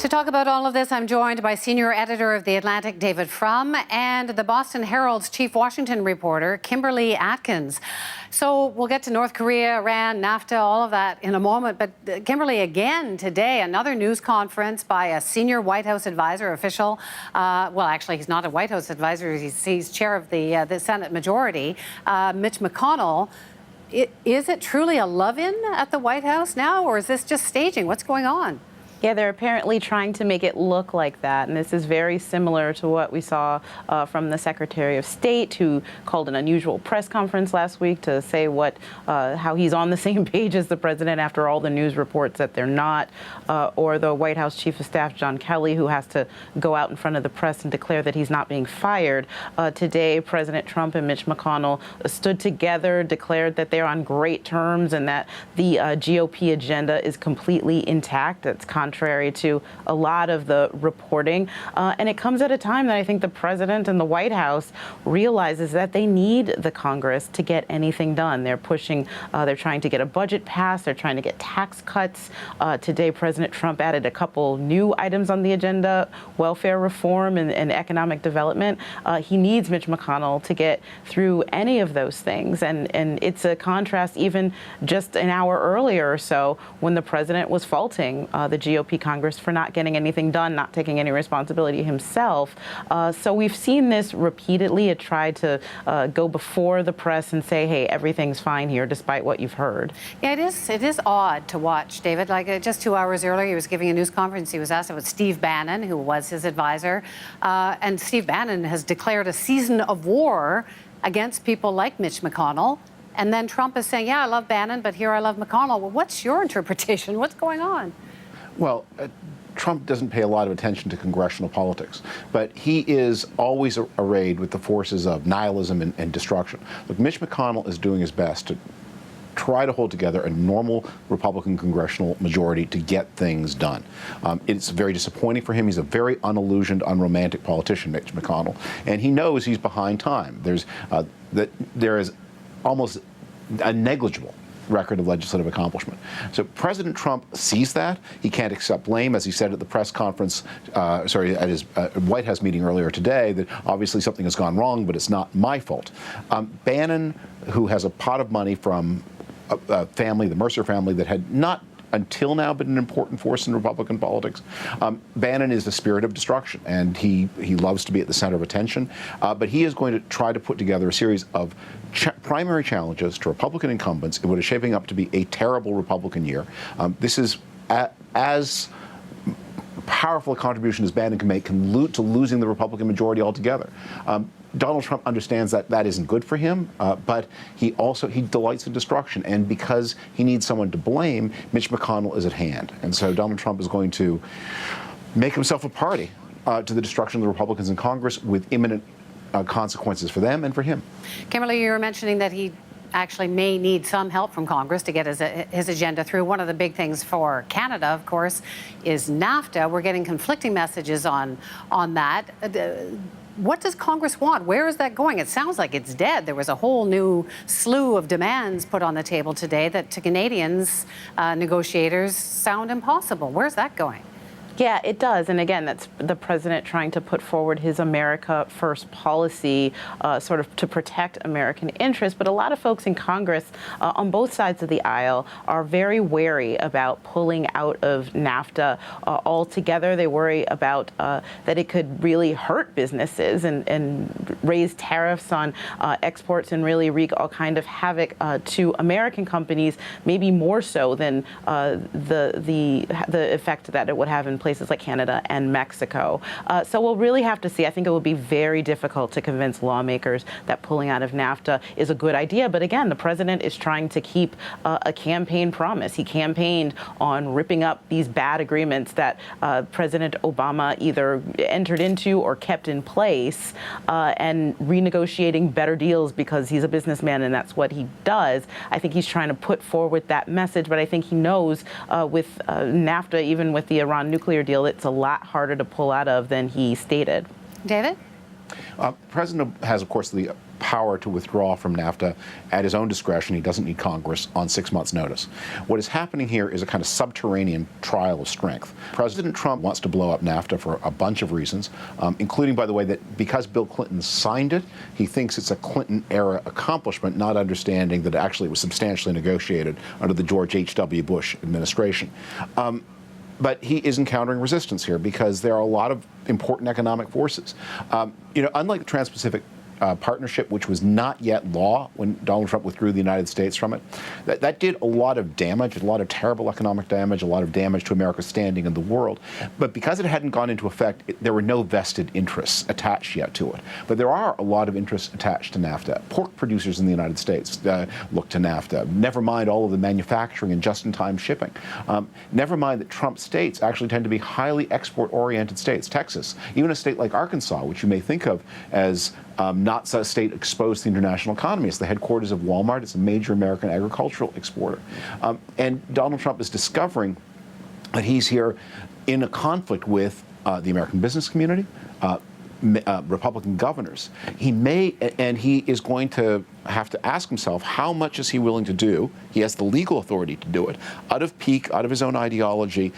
[SPEAKER 1] To talk about all of this, I'm joined by senior editor of The Atlantic, David Frum, and the Boston Herald's chief Washington reporter, Kimberly Atkins. So we'll get to North Korea, Iran, NAFTA, all of that in a moment. But Kimberly, again today, another news conference by a senior White House advisor official. Well, actually, he's not a White House advisor. He's chair of the Senate Majority, Mitch McConnell. Is it truly a love-in at the White House now, or is this just staging? What's going on?
[SPEAKER 3] Yeah, they're apparently trying to make it look like that, and this is very similar to what we saw from the Secretary of State, who called an unusual press conference last week to say how he's on the same page as the president after all the news reports that they're not, or the White House Chief of Staff John Kelly, who has to go out in front of the press and declare that he's not being fired. Today, President Trump and Mitch McConnell stood together, declared that they're on great terms and that the GOP agenda is completely intact. That's contrary to a lot of the reporting. And it comes at a time that I think the president and the White House realizes that they need the Congress to get anything done. They're pushing, they're trying to get a budget passed, they're trying to get tax cuts. Today, President Trump added a couple new items on the agenda, welfare reform and economic development. He needs Mitch McConnell to get through any of those things. And it's a contrast even just an hour earlier or so when the president was faulting the GOP Congress for not getting anything done, not taking any responsibility himself. So we've seen this repeatedly. It tried to go before the press and say, hey, everything's fine here, despite what you've heard.
[SPEAKER 1] Yeah, it is odd to watch, David. Like just 2 hours earlier, he was giving a news conference. He was asked about Steve Bannon, who was his advisor. And Steve Bannon has declared a season of war against people like Mitch McConnell. And then Trump is saying, yeah, I love Bannon, but here I love McConnell. Well, what's your interpretation? What's going on?
[SPEAKER 4] Well, Trump doesn't pay a lot of attention to congressional politics, but he is always arrayed with the forces of nihilism and destruction. Look, Mitch McConnell is doing his best to try to hold together a normal Republican congressional majority to get things done. It's very disappointing for him. He's a very unillusioned, unromantic politician, Mitch McConnell, and he knows he's behind time. There is almost a negligible record of legislative accomplishment. So President Trump sees that. He can't accept blame, as he said at the press conference, at his White House meeting earlier today, that obviously something has gone wrong, but it's not my fault. Bannon, who has a pot of money from a family, the Mercer family, that had not until now been an important force in Republican politics. Bannon is the spirit of destruction, and he loves to be at the center of attention. But he is going to try to put together a series of primary challenges to Republican incumbents in what is shaping up to be a terrible Republican year. This is as powerful a contribution as Bannon can make to losing the Republican majority altogether. Donald Trump understands that that isn't good for him, but he delights in destruction. And because he needs someone to blame, Mitch McConnell is at hand. And so Donald Trump is going to make himself a party to the destruction of the Republicans in Congress with imminent consequences for them and for him.
[SPEAKER 1] Kimberly, you were mentioning that he actually may need some help from Congress to get his agenda through. One of the big things for Canada, of course, is NAFTA. We're getting conflicting messages on that. What does Congress want? Where is that going? It sounds like it's dead. There was a whole new slew of demands put on the table today that to Canadians, negotiators, sound impossible. Where's that going?
[SPEAKER 3] Yeah, it does. And again, that's the president trying to put forward his America First policy sort of to protect American interests. But a lot of folks in Congress on both sides of the aisle are very wary about pulling out of NAFTA altogether. They worry about that it could really hurt businesses and raise tariffs on exports and really wreak all kind of havoc to American companies, maybe more so than the effect that it would have in places like Canada and Mexico. So we'll really have to see. I think it will be very difficult to convince lawmakers that pulling out of NAFTA is a good idea. But again, the president is trying to keep a campaign promise. He campaigned on ripping up these bad agreements that President Obama either entered into or kept in place and renegotiating better deals because he's a businessman and that's what he does. I think he's trying to put forward that message, but I think he knows with NAFTA, even with the Iran nuclear deal, it's a lot harder to pull out of than he stated.
[SPEAKER 1] David?
[SPEAKER 4] The president has, of course, the power to withdraw from NAFTA at his own discretion. He doesn't need Congress on 6 months' notice. What is happening here is a kind of subterranean trial of strength. President Trump wants to blow up NAFTA for a bunch of reasons, including, by the way, that because Bill Clinton signed it, he thinks it's a Clinton-era accomplishment, not understanding that actually it was substantially negotiated under the George H.W. Bush administration. But he is encountering resistance here because there are a lot of important economic forces. Unlike the Trans-Pacific partnership, which was not yet law when Donald Trump withdrew the United States from it. That did a lot of damage, a lot of terrible economic damage, a lot of damage to America's standing in the world. But because it hadn't gone into effect, there were no vested interests attached yet to it. But there are a lot of interests attached to NAFTA. Pork producers in the United States look to NAFTA. Never mind all of the manufacturing and just-in-time shipping. Never mind that Trump states actually tend to be highly export-oriented states. Texas, even a state like Arkansas, which you may think of as not a state exposed to the international economy. It's the headquarters of Walmart. It's a major American agricultural exporter. And Donald Trump is discovering that he's here in a conflict with the American business community, Republican governors. He is going to have to ask himself, how much is he willing to do? He has the legal authority to do it, out of pique, out of his own ideology,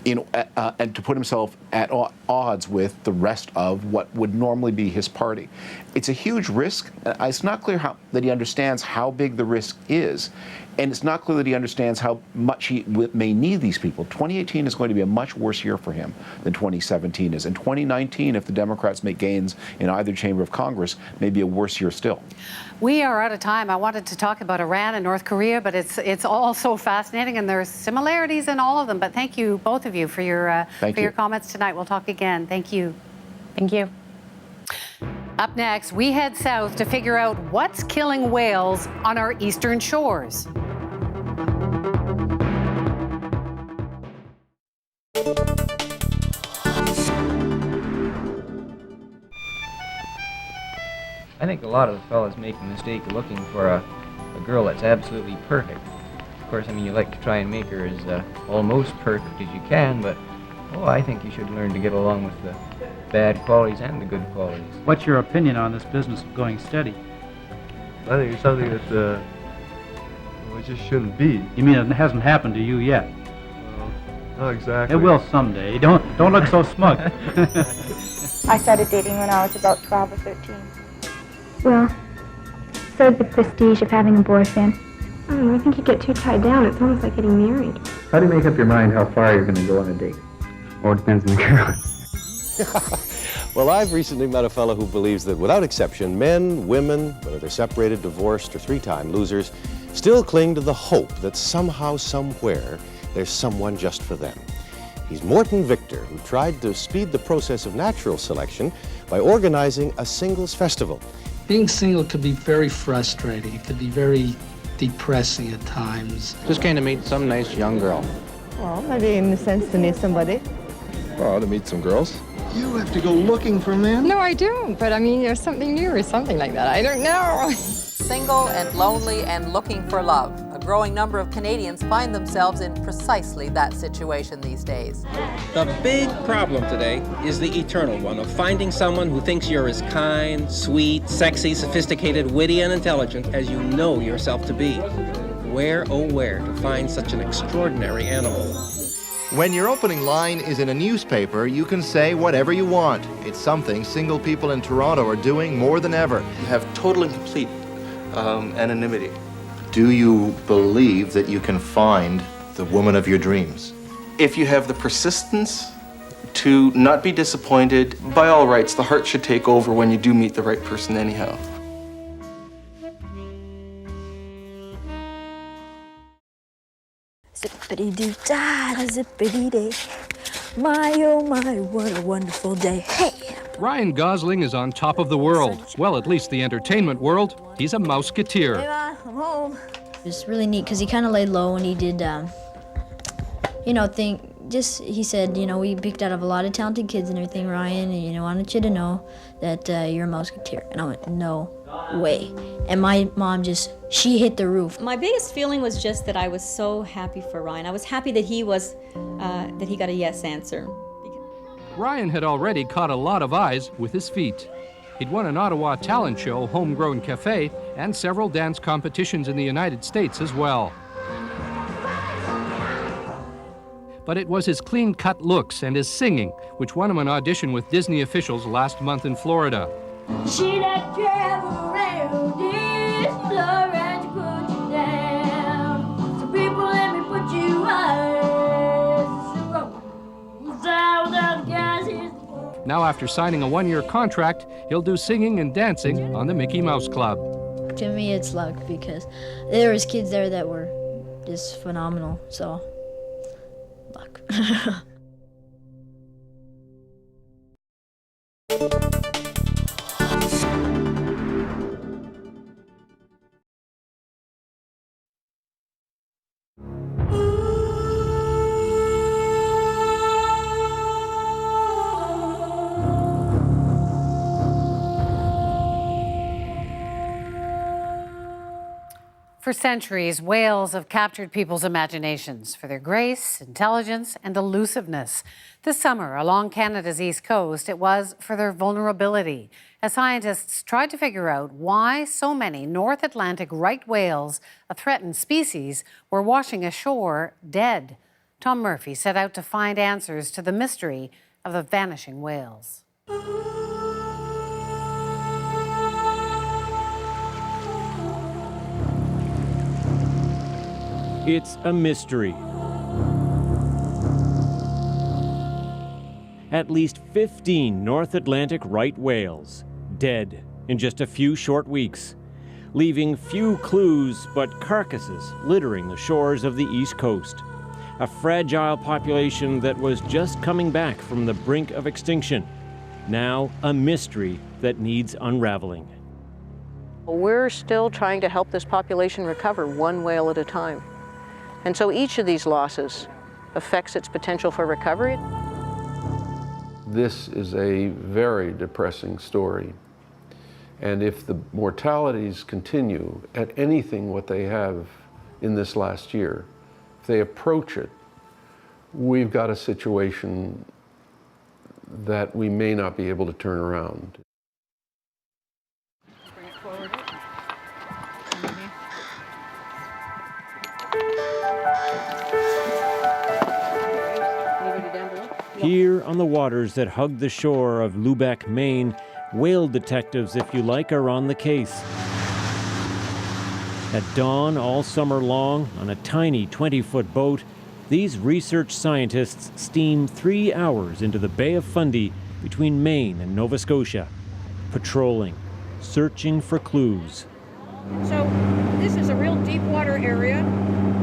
[SPEAKER 4] and to put himself at odds with the rest of what would normally be his party. It's a huge risk. It's not clear that he understands how big the risk is, and it's not clear that he understands how much he may need these people. 2018 is going to be a much worse year for him than 2017 is. And 2019, if the Democrats make gains in either chamber of Congress, may be a worse year still.
[SPEAKER 1] We are out of time. I wanted to talk about Iran and North Korea, but it's all so fascinating, and there's similarities in all of them. But thank you, both of you, for your comments tonight. We'll talk again. Thank you.
[SPEAKER 3] Thank you.
[SPEAKER 1] Up next, we head south to figure out what's killing whales on our eastern shores.
[SPEAKER 2] I think a lot of the fellas make the mistake of looking for a girl that's absolutely perfect. Of course, I mean, you like to try and make her as almost perfect as you can, but I think you should learn to get along with the bad qualities and the good qualities.
[SPEAKER 5] What's your opinion on this business of going steady?
[SPEAKER 7] I think it's something that it just shouldn't be.
[SPEAKER 5] You mean it hasn't happened to you yet?
[SPEAKER 7] Well, not exactly.
[SPEAKER 5] It will someday. Don't look so smug.
[SPEAKER 9] I started dating when I was about 12 or 13.
[SPEAKER 10] Well, so the prestige of having a boyfriend.
[SPEAKER 9] I don't know, I think you get too tied down. It's almost like getting married.
[SPEAKER 7] How do you make up your mind how far you're going to go on a date? Or it depends on the girl.
[SPEAKER 12] Well, I've recently met a fellow who believes that without exception, men, women, whether they're separated, divorced, or three-time losers, still cling to the hope that somehow, somewhere, there's someone just for them. He's Morton Victor, who tried to speed the process of natural selection by organizing a singles festival.
[SPEAKER 13] Being single could be very frustrating. It could be very depressing at times.
[SPEAKER 7] Just came to meet some nice young girl.
[SPEAKER 24] Well, maybe in the sense to meet somebody.
[SPEAKER 7] Well, to meet some girls.
[SPEAKER 24] You have to go looking for men? No, I don't. But I mean, there's something new or something like that. I don't know.
[SPEAKER 25] Single and lonely and looking for love. A growing number of Canadians find themselves in precisely that situation these days.
[SPEAKER 26] The big problem today is the eternal one of finding someone who thinks you're as kind, sweet, sexy, sophisticated, witty, and intelligent as you know yourself to be. Where, oh where, to find such an extraordinary animal?
[SPEAKER 31] When your opening line is in a newspaper, you can say whatever you want. It's something single people in Toronto are doing more than ever.
[SPEAKER 32] You have total and complete anonymity.
[SPEAKER 31] Do you believe that you can find the woman of your dreams?
[SPEAKER 32] If you have the persistence to not be disappointed, by all rights, the heart should take over when you do meet the right person anyhow.
[SPEAKER 33] Zippity-doo-dah, zippity-day. My, oh my, what a wonderful day. Hey!
[SPEAKER 34] Ryan Gosling is on top of the world. Well, at least the entertainment world. He's a mouseketeer.
[SPEAKER 33] Hey, Ma, I'm home. It's really neat because he kind of laid low and he did, he said, we picked out of a lot of talented kids and everything, Ryan, and, I wanted you to know that you're a mouseketeer. And I went, no way. And my mom she hit the roof.
[SPEAKER 35] My biggest feeling was just that I was so happy for Ryan. I was happy that he got a yes answer.
[SPEAKER 34] Ryan had already caught a lot of eyes with his feet. He'd won an Ottawa talent show, Homegrown Cafe, and several dance competitions in the United States as well. But it was his clean-cut looks and his singing which won him an audition with Disney officials last month in Florida.
[SPEAKER 33] She that travel around Disneyland to put you down. So people, let me put you on.
[SPEAKER 34] Now, after signing a 1-year contract, he'll do singing and dancing on the Mickey Mouse Club.
[SPEAKER 33] To me, it's luck because there was kids there that were just phenomenal, so luck.
[SPEAKER 1] For centuries, whales have captured people's imaginations for their grace, intelligence, and elusiveness. This summer, along Canada's east coast, it was for their vulnerability, as scientists tried to figure out why so many North Atlantic right whales, a threatened species, were washing ashore dead. Tom Murphy set out to find answers to the mystery of the vanishing whales.
[SPEAKER 6] It's a mystery. At least 15 North Atlantic right whales dead in just a few short weeks, leaving few clues but carcasses littering the shores of the East Coast. A fragile population that was just coming back from the brink of extinction. Now a mystery that needs unraveling.
[SPEAKER 8] We're still trying to help this population recover one whale at a time. And so each of these losses affects its potential for recovery.
[SPEAKER 11] This is a very depressing story. And if the mortalities continue at anything what they have in this last year, if they approach it, we've got a situation that we may not be able to turn around.
[SPEAKER 6] Here on the waters that hug the shore of Lubec, Maine, whale detectives, if you like, are on the case. At dawn all summer long, on a tiny 20-foot boat, these research scientists steam 3 hours into the Bay of Fundy between Maine and Nova Scotia, patrolling, searching for clues.
[SPEAKER 14] So this is a real deep water area,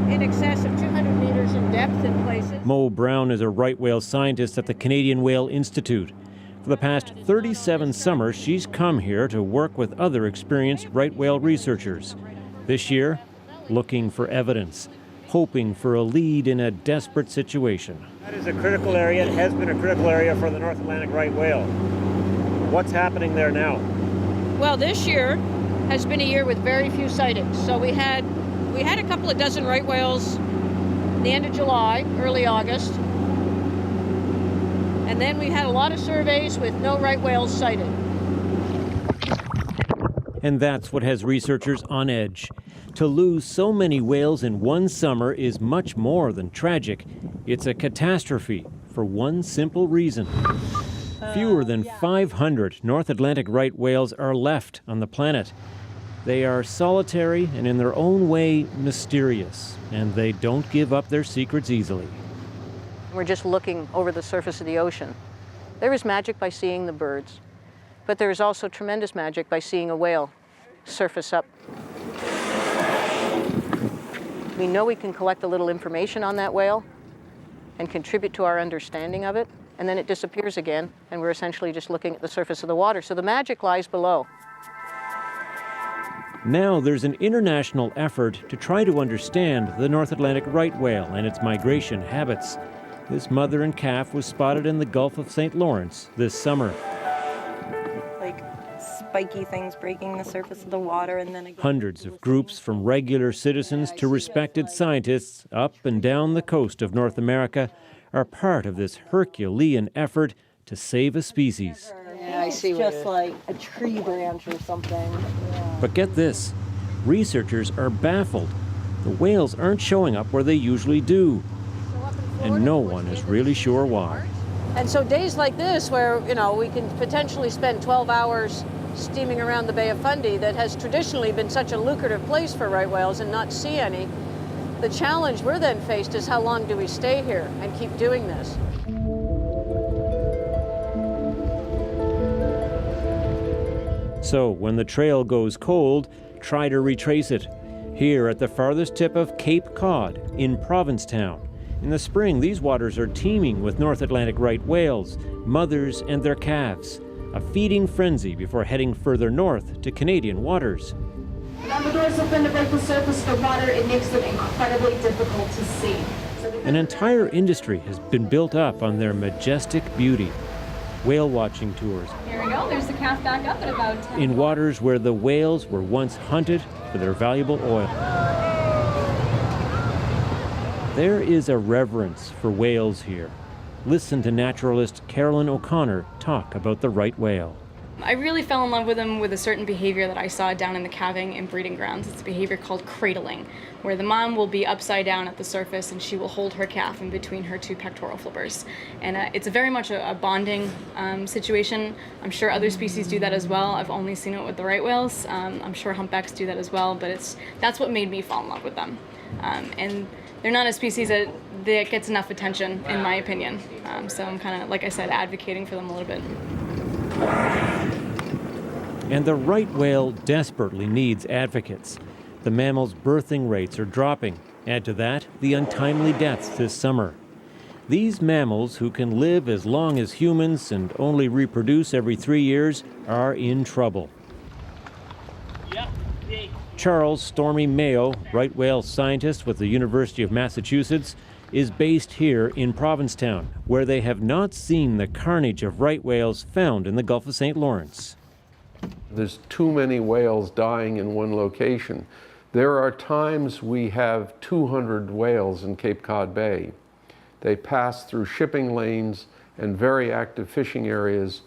[SPEAKER 14] in excess of 200 meters in depth in places.
[SPEAKER 6] Mo Brown is a right whale scientist at the Canadian Whale Institute. For the past 37 summers, she's come here to work with other experienced right whale researchers. This year, looking for evidence, hoping for a lead in a desperate situation.
[SPEAKER 15] That is a critical area. It has been a critical area for the North Atlantic right whale. What's happening there now?
[SPEAKER 14] Well, this year has been a year with very few sightings. So we had a couple of dozen right whales the end of July, early August. And then we had a lot of surveys with no right whales sighted.
[SPEAKER 6] And that's what has researchers on edge. To lose so many whales in one summer is much more than tragic. It's a catastrophe for one simple reason. Fewer than 500 North Atlantic right whales are left on the planet. They are solitary and in their own way mysterious, and they don't give up their secrets easily.
[SPEAKER 8] We're just looking over the surface of the ocean. There is magic by seeing the birds, but there is also tremendous magic by seeing a whale surface up. We know we can collect a little information on that whale and contribute to our understanding of it, and then it disappears again, and we're essentially just looking at the surface of the water. So the magic lies below.
[SPEAKER 6] Now there's an international effort to try to understand the North Atlantic right whale and its migration habits. This mother and calf was spotted in the Gulf of St. Lawrence this summer.
[SPEAKER 16] Like spiky things breaking the surface of the water, and then again.
[SPEAKER 6] Hundreds of groups from regular citizens to respected scientists up and down the coast of North America are part of this Herculean effort to save a species.
[SPEAKER 16] Yeah, I see. It's just like a tree branch or something. Yeah.
[SPEAKER 6] But get this, researchers are baffled. The whales aren't showing up where they usually do, and no one is really sure why.
[SPEAKER 14] And so days like this, where we can potentially spend 12 hours steaming around the Bay of Fundy, that has traditionally been such a lucrative place for right whales, and not see any, the challenge we're then faced is how long do we stay here and keep doing this?
[SPEAKER 6] So when the trail goes cold, try to retrace it. Here at the farthest tip of Cape Cod in Provincetown. In the spring, these waters are teeming with North Atlantic right whales, mothers and their calves. A feeding frenzy before heading further north to Canadian waters.
[SPEAKER 9] When the doors open to break the surface of the water, it makes them incredibly difficult to see.
[SPEAKER 6] An entire industry has been built up on their majestic beauty. Whale watching tours.
[SPEAKER 35] Here we go, there's the calf back up at about 10.
[SPEAKER 6] In waters where the whales were once hunted for their valuable oil. There is a reverence for whales here. Listen to naturalist Carolyn O'Connor talk about the right whale.
[SPEAKER 2] I really fell in love with them with a certain behavior that I saw down in the calving and breeding grounds. It's a behavior called cradling, where the mom will be upside down at the surface and she will hold her calf in between her two pectoral flippers. And it's very much a bonding situation. I'm sure other species do that as well. I've only seen it with the right whales. I'm sure humpbacks do that as well, but that's what made me fall in love with them. And they're not a species that gets enough attention, in my opinion. So I'm kind of, like I said, advocating for them a little bit.
[SPEAKER 6] And the right whale desperately needs advocates. The mammal's birthing rates are dropping. Add to that the untimely deaths this summer. These mammals, who can live as long as humans and only reproduce every 3 years, are in trouble. Charles Stormy Mayo, right whale scientist with the University of Massachusetts, is based here in Provincetown, where they have not seen the carnage of right whales found in the Gulf of St. Lawrence.
[SPEAKER 11] There's too many whales dying in one location. There are times we have 200 whales in Cape Cod Bay. They pass through shipping lanes and very active fishing areas,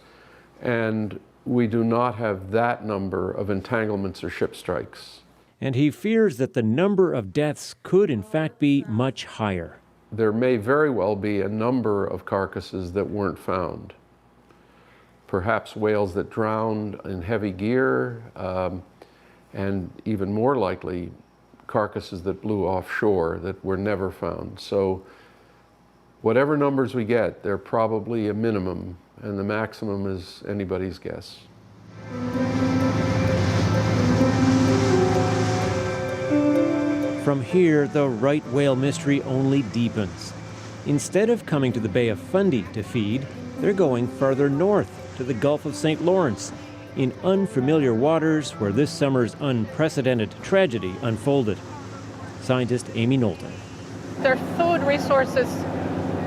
[SPEAKER 11] and we do not have that number of entanglements or ship strikes.
[SPEAKER 6] And he fears that the number of deaths could in fact be much higher.
[SPEAKER 11] There may very well be a number of carcasses that weren't found. Perhaps whales that drowned in heavy gear, and even more likely, carcasses that blew offshore that were never found. So whatever numbers we get, they're probably a minimum, and the maximum is anybody's guess.
[SPEAKER 6] From here, the right whale mystery only deepens. Instead of coming to the Bay of Fundy to feed, they're going farther north to the Gulf of St. Lawrence, in unfamiliar waters where this summer's unprecedented tragedy unfolded. Scientist Amy Knowlton.
[SPEAKER 3] Their food resources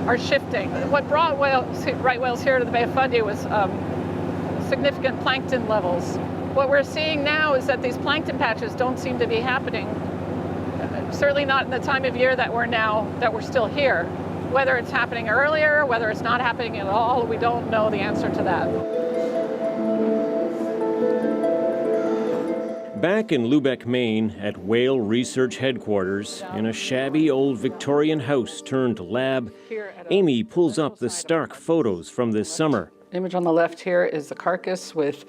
[SPEAKER 3] are shifting. What brought right whales here to the Bay of Fundy was significant plankton levels. What we're seeing now is that these plankton patches don't seem to be happening, certainly not in the time of year that we're still here. Whether it's happening earlier, whether it's not happening at all, we don't know the answer to that.
[SPEAKER 6] Back in Lubec, Maine, at Whale Research Headquarters, in a shabby old Victorian house turned lab, Amy pulls up the stark photos from this summer.
[SPEAKER 4] Image on the left here is the carcass with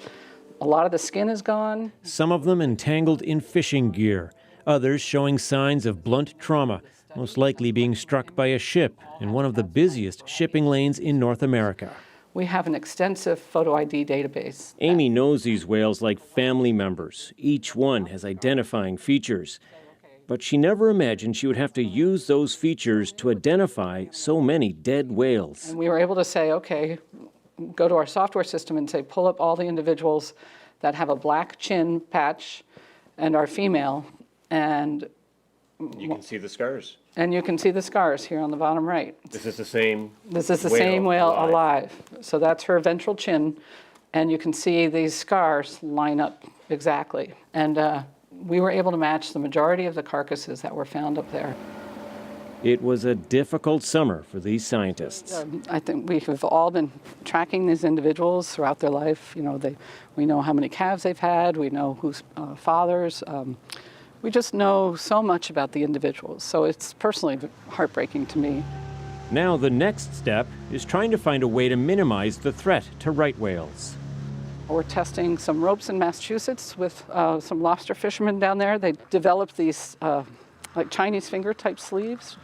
[SPEAKER 4] a lot of the skin is gone.
[SPEAKER 6] Some of them entangled in fishing gear, others showing signs of blunt trauma, most likely being struck by a ship in one of the busiest shipping lanes in North America.
[SPEAKER 4] We have an extensive photo ID database.
[SPEAKER 6] Amy knows these whales like family members. Each one has identifying features. But she never imagined she would have to use those features to identify so many dead whales.
[SPEAKER 4] And we were able to say, okay, go to our software system and say, pull up all the individuals that have a black chin patch and are female, and
[SPEAKER 5] you can see the scars.
[SPEAKER 4] And you can see the scars here on the bottom right.
[SPEAKER 5] This is the same
[SPEAKER 4] This is the same whale alive. So that's her ventral chin, and you can see these scars line up exactly. And we were able to match the majority of the carcasses that were found up there.
[SPEAKER 6] It was a difficult summer for these scientists.
[SPEAKER 4] I think we have all been tracking these individuals throughout their life. You know, we know how many calves they've had. We know who's fathers. We just know so much about the individuals, so it's personally heartbreaking to me.
[SPEAKER 6] Now the next step is trying to find a way to minimize the threat to right whales.
[SPEAKER 4] We're testing some ropes in Massachusetts with some lobster fishermen down there. They developed these like Chinese finger type sleeves,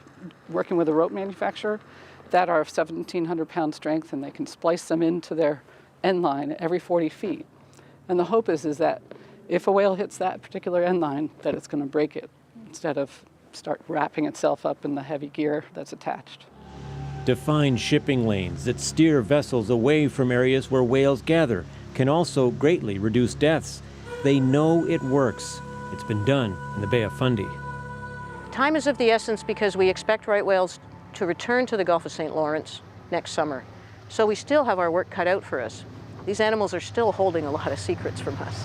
[SPEAKER 4] working with a rope manufacturer, that are of 1,700 pound strength, and they can splice them into their end line every 40 feet. And the hope is that if a whale hits that particular end line, that it's going to break it instead of start wrapping itself up in the heavy gear that's attached.
[SPEAKER 6] Defined shipping lanes that steer vessels away from areas where whales gather can also greatly reduce deaths. They know it works. It's been done in the Bay of Fundy.
[SPEAKER 8] Time is of the essence because we expect right whales to return to the Gulf of St. Lawrence next summer. So we still have our work cut out for us. These animals are still holding a lot of secrets from us.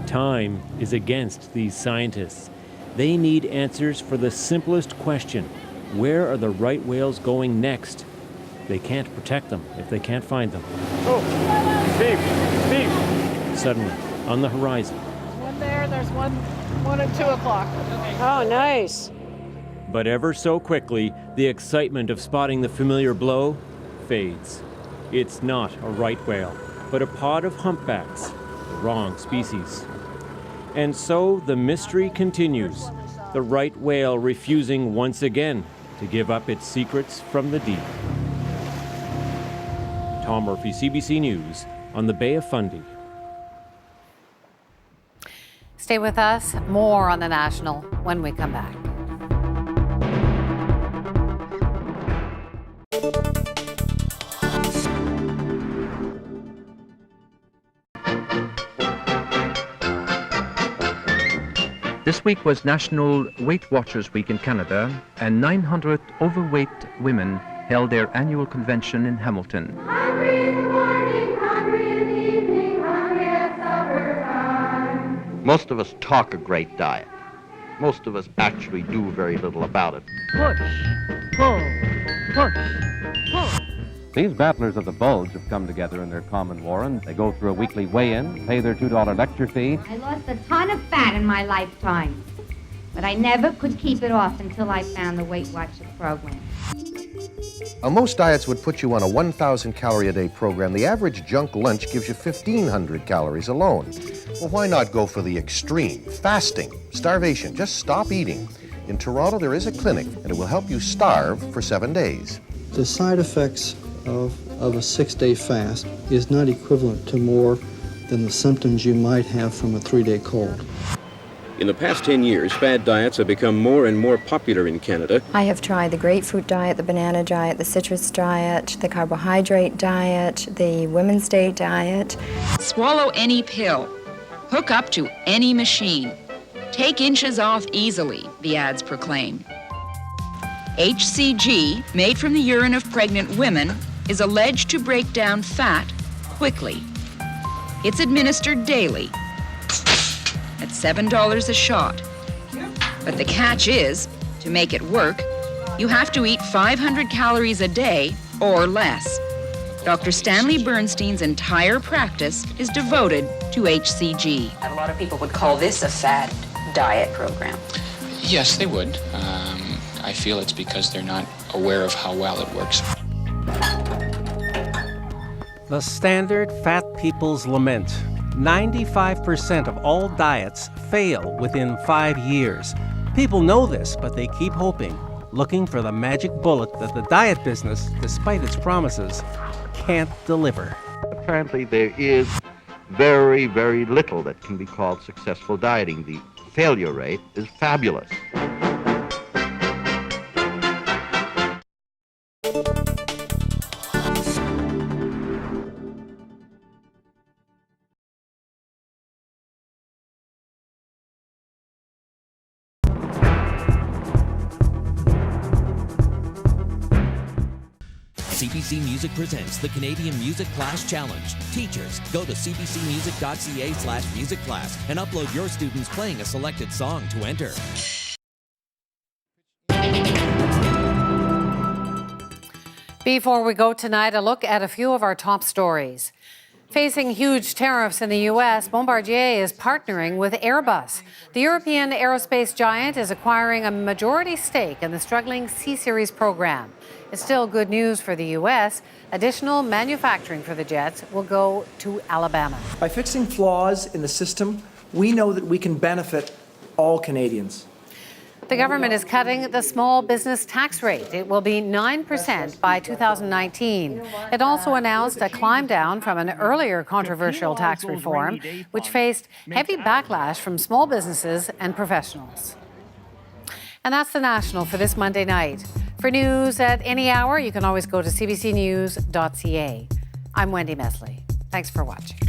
[SPEAKER 6] Time is against these scientists. They need answers for the simplest question: where are the right whales going next? They can't protect them if they can't find them.
[SPEAKER 3] Oh, Steve.
[SPEAKER 6] Suddenly, on the horizon.
[SPEAKER 3] One there, there's one at 2 o'clock.
[SPEAKER 14] Oh, nice.
[SPEAKER 6] But ever so quickly, the excitement of spotting the familiar blow fades. It's not a right whale, but a pod of humpbacks, the wrong species. And so the mystery continues, the right whale refusing once again to give up its secrets from the deep. Tom Murphy, CBC News, on the Bay of Fundy.
[SPEAKER 1] Stay with us. More on the National when we come back.
[SPEAKER 7] This week was National Weight Watchers Week in Canada, and 900 overweight women held their annual convention in Hamilton.
[SPEAKER 9] Hungry in the morning, hungry in the evening, hungry at supper time.
[SPEAKER 10] Most of us talk a great diet. Most of us actually do very little about it.
[SPEAKER 12] Push, pull, push, pull.
[SPEAKER 13] These battlers of the bulge have come together in their common warren. They go through a weekly weigh-in, pay their $2 lecture fee.
[SPEAKER 17] I lost a ton of fat in my lifetime, but I never could keep it off until I found the Weight Watchers program.
[SPEAKER 18] Most diets would put you on a 1,000 calorie a day program. The average junk lunch gives you 1,500 calories alone. Well, why not go for the extreme? Fasting, starvation, just stop eating. In Toronto, there is a clinic, and it will help you starve for 7 days.
[SPEAKER 19] The side effects of a 6-day fast is not equivalent to more than the symptoms you might have from a 3-day cold.
[SPEAKER 20] In the past 10 years, fad diets have become more and more popular in Canada.
[SPEAKER 21] I have tried the grapefruit diet, the banana diet, the citrus diet, the carbohydrate diet, the women's day diet.
[SPEAKER 22] Swallow any pill. Hook up to any machine. Take inches off easily, the ads proclaim. HCG, made from the urine of pregnant women, is alleged to break down fat quickly. It's administered daily at $7 a shot. But the catch is, to make it work, you have to eat 500 calories a day or less. Dr. Stanley Bernstein's entire practice is devoted to HCG.
[SPEAKER 23] A lot of people would call this a fad diet program.
[SPEAKER 27] Yes, they would. I feel it's because they're not aware of how well it works.
[SPEAKER 26] The standard fat people's lament. 95% of all diets fail within 5 years. People know this, but they keep hoping, looking for the magic bullet that the diet business, despite its promises, can't deliver.
[SPEAKER 10] Apparently there is very, very little that can be called successful dieting. The failure rate is fabulous.
[SPEAKER 28] CBC Music presents the Canadian Music Class Challenge. Teachers, go to cbcmusic.ca/music class and upload your students playing a selected song to enter.
[SPEAKER 1] Before we go tonight, a look at a few of our top stories. Facing huge tariffs in the U.S., Bombardier is partnering with Airbus. The European aerospace giant is acquiring a majority stake in the struggling C-Series program. It's still good news for the U.S. Additional manufacturing for the jets will go to Alabama.
[SPEAKER 29] By fixing flaws in the system, we know that we can benefit all Canadians.
[SPEAKER 1] The government is cutting the small business tax rate. It will be 9% by 2019. It also announced a climb down from an earlier controversial tax reform, which faced heavy backlash from small businesses and professionals. And that's the National for this Monday night. For news at any hour, you can always go to cbcnews.ca. I'm Wendy Mesley. Thanks for watching.